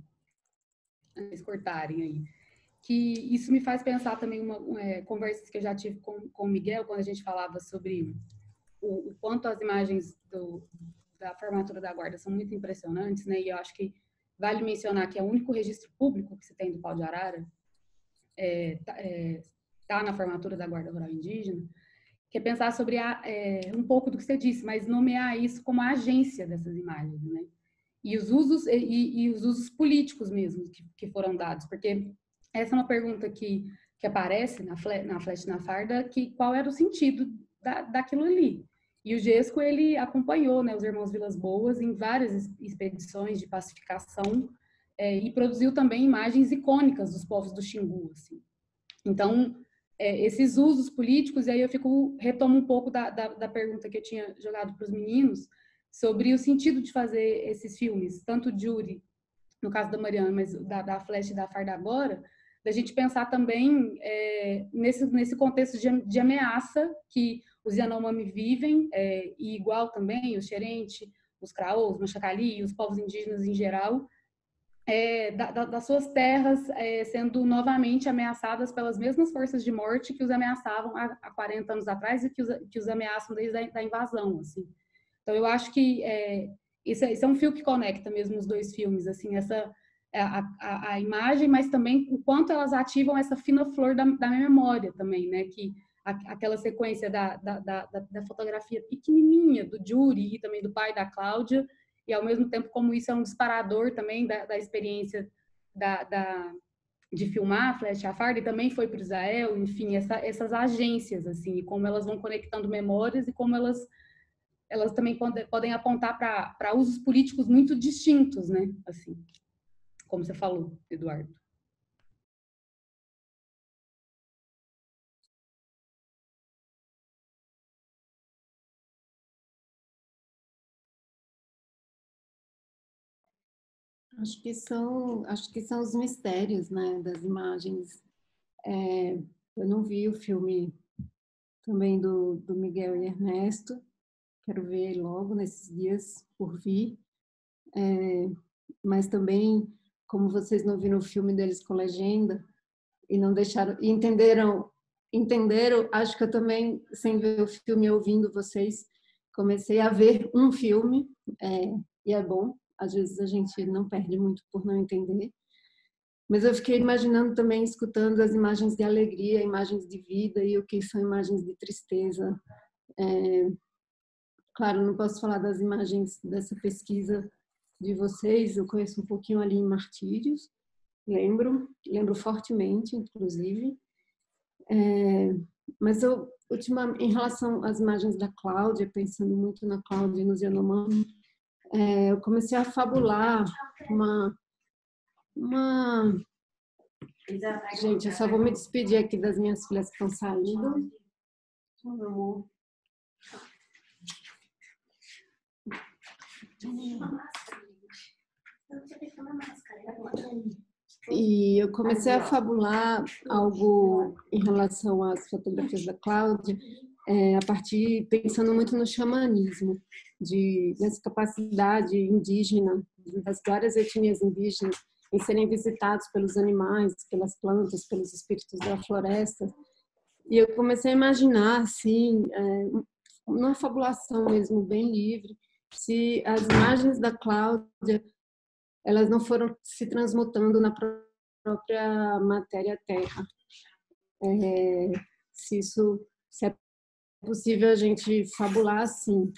eles cortarem aí. Que isso me faz pensar também conversas que eu já tive com o Miguel, quando a gente falava sobre o quanto as imagens da formatura da guarda são muito impressionantes, né? E eu acho que vale mencionar que é o único registro público que se tem do pau de arara, tá na formatura da Guarda Rural Indígena, que é pensar sobre um pouco do que você disse, mas nomear isso como a agência dessas imagens, né? E os usos políticos mesmo que foram dados, porque essa é uma pergunta que aparece na Flecha e na Farda, que qual era o sentido daquilo ali. E o Gesco, ele acompanhou, né, os irmãos Vilas Boas em várias expedições de pacificação e produziu também imagens icônicas dos povos do Xingu, assim. Então, esses usos políticos, e aí eu retomo um pouco da pergunta que eu tinha jogado para os meninos, sobre o sentido de fazer esses filmes, tanto de Yuri, no caso da Mariana, mas da Flecha e da Farda agora, da gente pensar também nesse contexto de ameaça que os Yanomami vivem, e igual também os Xerente, os Craôs, os Machacali, os povos indígenas em geral, das suas terras sendo novamente ameaçadas pelas mesmas forças de morte que os ameaçavam há 40 anos atrás e que os ameaçam desde a invasão, assim. Então, eu acho que isso é um fio que conecta mesmo os dois filmes, assim, a imagem, mas também o quanto elas ativam essa fina flor da memória também, né? Que aquela sequência da fotografia pequenininha do Yuri e também do pai da Cláudia, e ao mesmo tempo como isso é um disparador também da experiência de filmar a Flecha e a Farda, e também foi para Israel, enfim, essas agências, assim, e como elas vão conectando memórias e como elas também podem apontar para usos políticos muito distintos, né? Assim, como você falou, Eduardo. Acho que são os mistérios, né, das imagens. Eu não vi o filme também do Miguel e Ernesto, quero ver logo nesses dias por vir, mas também, como vocês não viram o filme deles com legenda e não deixaram, e entenderam, acho que eu também, sem ver o filme, ouvindo vocês, comecei a ver um filme, e é bom, às vezes a gente não perde muito por não entender, mas eu fiquei imaginando também, escutando as imagens de alegria, imagens de vida e o que são imagens de tristeza. Claro, não posso falar das imagens dessa pesquisa de vocês, eu conheço um pouquinho ali em Martírios, lembro fortemente, inclusive. Mas em relação às imagens da Cláudia, pensando muito na Cláudia e nos Yanomami, eu comecei a fabular uma... Gente, eu só vou me despedir aqui das minhas filhas que estão saindo. E eu comecei a fabular algo em relação às fotografias da Cláudia, pensando muito no xamanismo, dessa capacidade indígena, das várias etnias indígenas, em serem visitados pelos animais, pelas plantas, pelos espíritos da floresta. E eu comecei a imaginar, assim, numa fabulação mesmo, bem livre, se as imagens da Cláudia elas não foram se transmutando na própria matéria terra. Se é possível a gente fabular assim.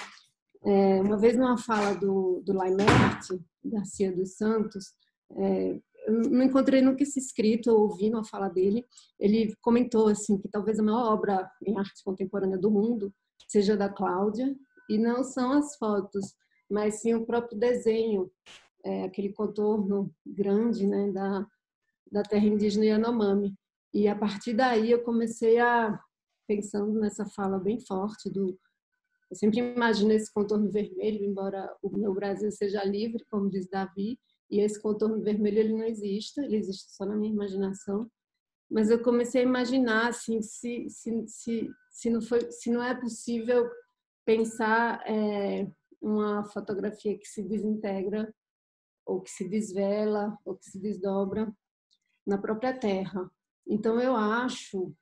Uma vez numa fala do Laimert, Garcia dos Santos, eu não encontrei nunca esse escrito, ou ouvi uma fala dele, ele comentou assim que talvez a maior obra em arte contemporânea do mundo seja da Cláudia, e não são as fotos, mas sim o próprio desenho, aquele contorno grande, né, da terra indígena Yanomami. E a partir daí eu comecei pensando nessa fala bem forte eu sempre imagino esse contorno vermelho, embora o meu Brasil seja livre, como diz Davi, e esse contorno vermelho ele não existe, ele existe só na minha imaginação. Mas eu comecei a imaginar assim, se não é possível pensar uma fotografia que se desintegra ou que se desvela, ou que se desdobra na própria terra. Então, eu acho,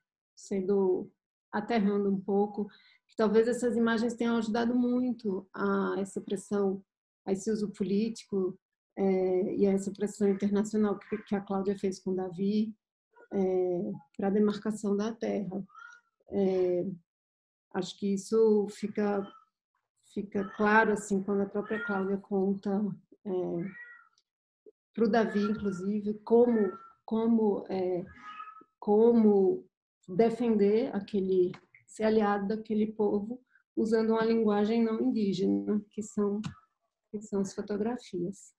aterrando um pouco, que talvez essas imagens tenham ajudado muito a essa pressão, a esse uso político e a essa pressão internacional que a Cláudia fez com Davi para a demarcação da terra. Acho que isso fica claro assim quando a própria Cláudia conta para o Davi, inclusive, como defender ser aliado daquele povo usando uma linguagem não indígena, que são as fotografias.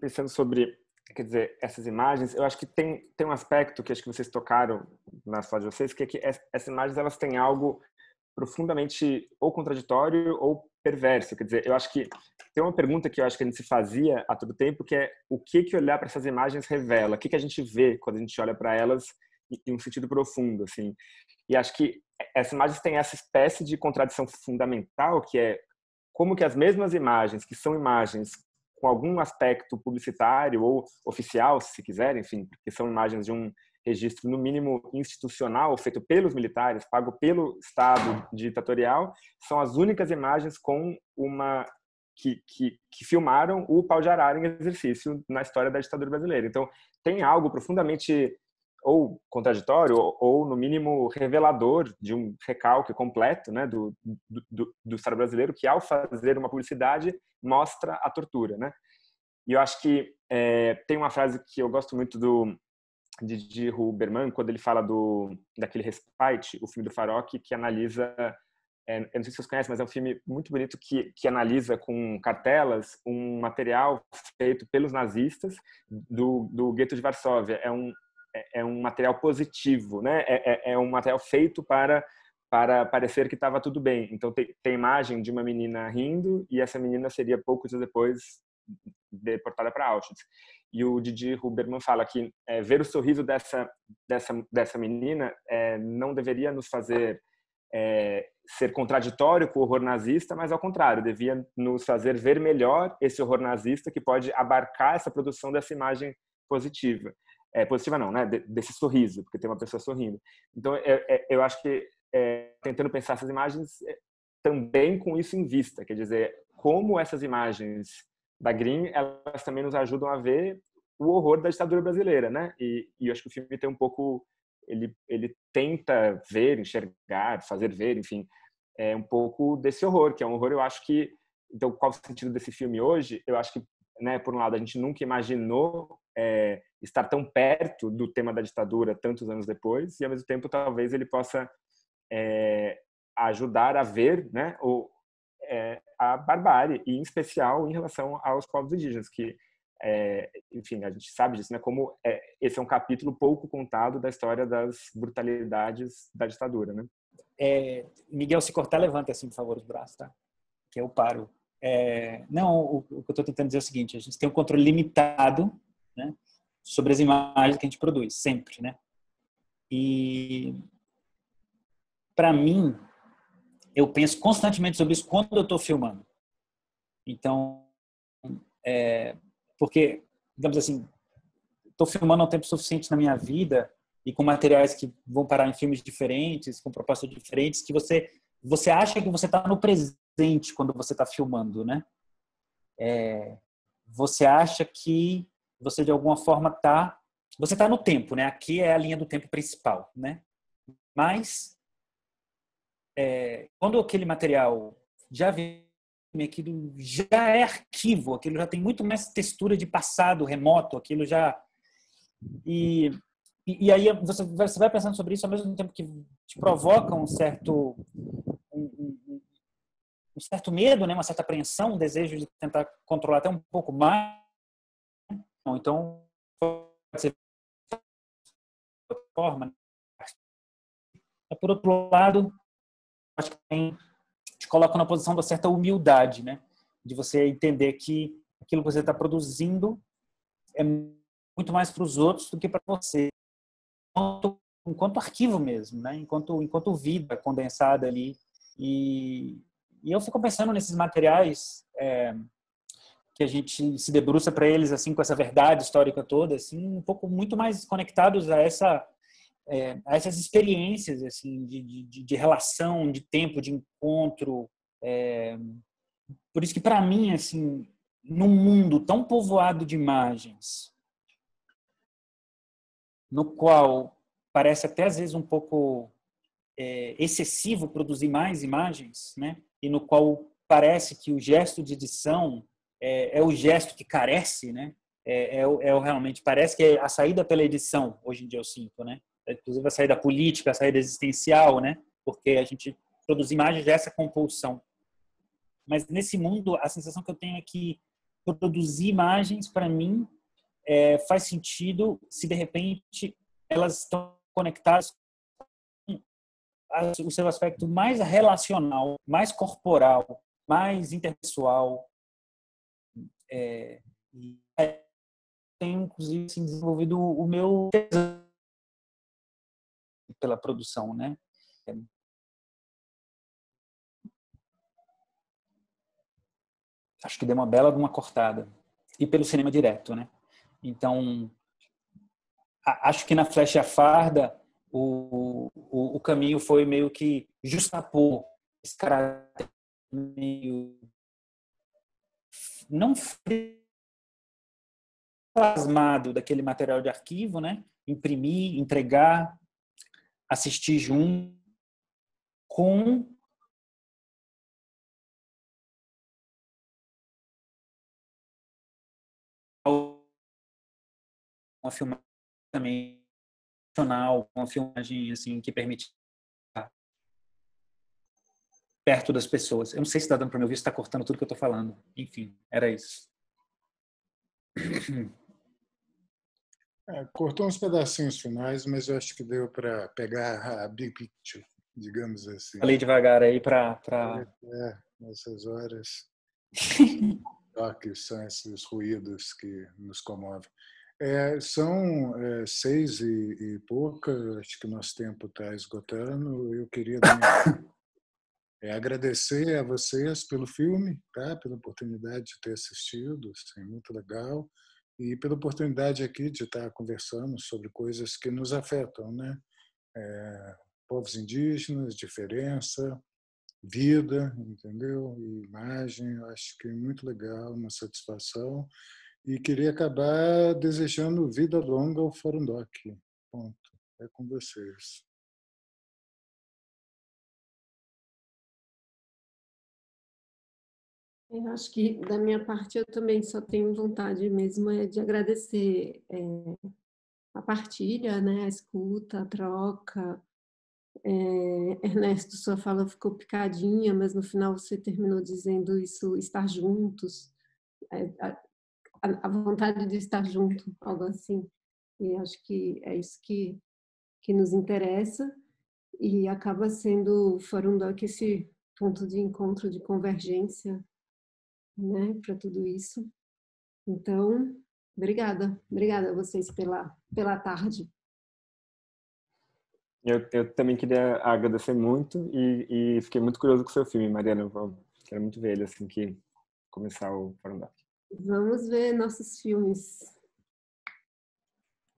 Pensando sobre, quer dizer, essas imagens, eu acho que tem um aspecto que acho que vocês tocaram na fala de vocês, que é que essas imagens elas têm algo profundamente ou contraditório ou perverso. Quer dizer, eu acho que tem uma pergunta que eu acho que a gente se fazia a todo tempo, que é o que olhar para essas imagens revela? O que a gente vê quando a gente olha para elas em um sentido profundo, assim? E acho que essas imagens têm essa espécie de contradição fundamental, que é como que as mesmas imagens, que são imagens com algum aspecto publicitário ou oficial, se quiser, enfim, porque são imagens de um registro, no mínimo, institucional, feito pelos militares, pago pelo Estado ditatorial, são as únicas imagens com que filmaram o pau de arara em exercício na história da ditadura brasileira. Então, tem algo profundamente ou contraditório ou no mínimo revelador de um recalque completo, né, do Estado brasileiro, que ao fazer uma publicidade mostra a tortura, né? E eu acho que tem uma frase que eu gosto muito de Huberman, quando ele fala daquele Respite, o filme do Farok, que analisa, eu não sei se vocês conhecem, mas é um filme muito bonito que analisa com cartelas um material feito pelos nazistas do gueto de Varsóvia. É um material positivo, né? É um material feito para parecer que estava tudo bem. Então tem a imagem de uma menina rindo, e essa menina seria poucos dias depois deportada para Auschwitz. E o Didi Huberman fala que ver o sorriso dessa menina não deveria nos fazer ser contraditório com o horror nazista, mas ao contrário, devia nos fazer ver melhor esse horror nazista que pode abarcar essa produção dessa imagem positiva. Positiva não, né? Desse sorriso, porque tem uma pessoa sorrindo. Então, eu acho que tentando pensar essas imagens também com isso em vista, quer dizer, como essas imagens da Green, elas também nos ajudam a ver o horror da ditadura brasileira, né? E eu acho que o filme tem um pouco, ele tenta ver, enxergar, fazer ver, enfim, um pouco desse horror, que é um horror, eu acho que, então, qual o sentido desse filme hoje? Eu acho que, né, por um lado, a gente nunca imaginou estar tão perto do tema da ditadura tantos anos depois, e ao mesmo tempo, talvez ele possa ajudar a ver, né, a barbárie, e em especial em relação aos povos indígenas, que, enfim, a gente sabe disso, né, como esse é um capítulo pouco contado da história das brutalidades da ditadura, né? Miguel, se cortar, levanta assim, por favor, os braços, tá? Que eu paro. Não, o que eu estou tentando dizer é o seguinte: a gente tem um controle limitado, né, sobre as imagens que a gente produz, sempre, né? E, para mim, eu penso constantemente sobre isso quando eu estou filmando. Então, porque, digamos assim, estou filmando há um tempo suficiente na minha vida e com materiais que vão parar em filmes diferentes, com propostas diferentes, que você acha que você está no presente quando você está filmando, né? Você acha que você, de alguma forma, você está no tempo, né? Aqui é a linha do tempo principal, né? Mas, quando aquele material já vem, aquilo já é arquivo, aquilo já tem muito mais textura de passado remoto, aquilo já... E aí você vai pensando sobre isso ao mesmo tempo que te provoca um certo medo, né? Uma certa apreensão, um desejo de tentar controlar até um pouco mais. Então, pode ser de outra forma. Por outro lado, acho que te coloca na posição de uma certa humildade, né? De você entender que aquilo que você está produzindo é muito mais para os outros do que para você, enquanto arquivo mesmo, né? Enquanto vida condensada ali. E eu fico pensando nesses materiais que a gente se debruça para eles assim, com essa verdade histórica toda, assim, um pouco muito mais conectados a essas experiências assim de relação, de tempo, de encontro. Por isso que, para mim, assim, num mundo tão povoado de imagens, no qual parece até às vezes um pouco excessivo produzir mais imagens, né? E no qual parece que o gesto de edição é o gesto que carece, né? Realmente parece que é a saída pela edição, hoje em dia eu sinto, né? Inclusive a saída política, a saída existencial, né? Porque a gente produz imagens dessa compulsão. Mas nesse mundo, a sensação que eu tenho é que produzir imagens, para mim, faz sentido se de repente elas estão conectadas com o seu aspecto mais relacional, mais corporal, mais interpessoal. E tenho, inclusive, assim, desenvolvido o meu tesão pela produção, né? Acho que deu uma bela de uma cortada. E pelo cinema direto, né? Então, acho que na Flecha e a Farda o caminho foi meio que justapor esse caráter meio não plasmado daquele material de arquivo, né? Imprimir, entregar, assistir junto com uma filmagem também profissional, uma filmagem assim que permite estar perto das pessoas. Eu não sei se está dando para me ouvir, se está cortando tudo que eu estou falando. Enfim, era isso. Cortou uns pedacinhos finais, mas eu acho que deu para pegar a big picture, digamos assim. Falei devagar aí para... Nessas horas. toques, são esses ruídos que nos comovem. São 6 e pouca, acho que nosso tempo está esgotando. Eu queria agradecer a vocês pelo filme, tá? Pela oportunidade de ter assistido, assim, muito legal, e pela oportunidade aqui de estar conversando sobre coisas que nos afetam, né? Povos indígenas, diferença, vida, entendeu? E imagem, eu acho que é muito legal, uma satisfação. E queria acabar desejando vida longa ao Fórum Doc. Ponto. É com vocês. Eu acho que, da minha parte, eu também só tenho vontade mesmo de agradecer a partilha, né, a escuta, a troca. Ernesto, sua fala ficou picadinha, mas no final você terminou dizendo isso, estar juntos, a vontade de estar junto, algo assim. E acho que é isso que nos interessa e acaba sendo o Fórum Doc esse ponto de encontro, de convergência, né, para tudo isso. Então, obrigada a vocês pela tarde. Eu também queria agradecer muito e fiquei muito curioso com o seu filme, Mariana. Eu quero muito ver ele assim que começar o Fórum Doc. Vamos ver nossos filmes.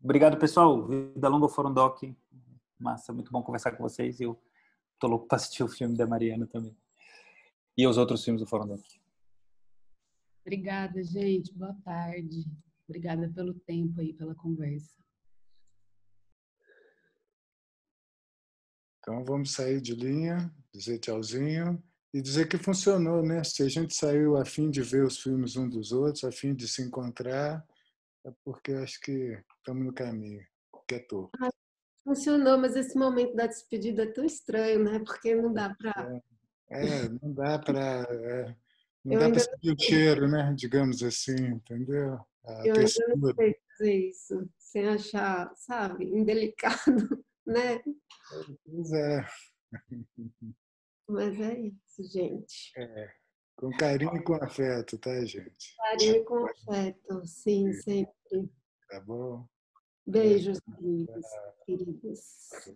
Obrigado, pessoal. Vida longa ao Fórum Doc. Massa, muito bom conversar com vocês. Eu tô louco para assistir o filme da Mariana também. E os outros filmes do Fórum Doc. Obrigada, gente. Boa tarde. Obrigada pelo tempo aí, pela conversa. Então, vamos sair de linha, dizer tchauzinho e dizer que funcionou, né? Se a gente saiu a fim de ver os filmes um dos outros, a fim de se encontrar, é porque acho que estamos no caminho, que é torto. Funcionou, mas esse momento da despedida é tão estranho, né? Porque não dá para... Não dá para... não Eu dá para ainda sentir o cheiro, né? Digamos assim, entendeu? A Eu ainda não textura. sei fazer isso, sem achar, sabe, indelicado, né? Pois é. Mas é isso, gente. Com carinho e com afeto, tá, gente? Carinho com afeto, sim, sempre. Tá bom? Beijos, queridos, queridas.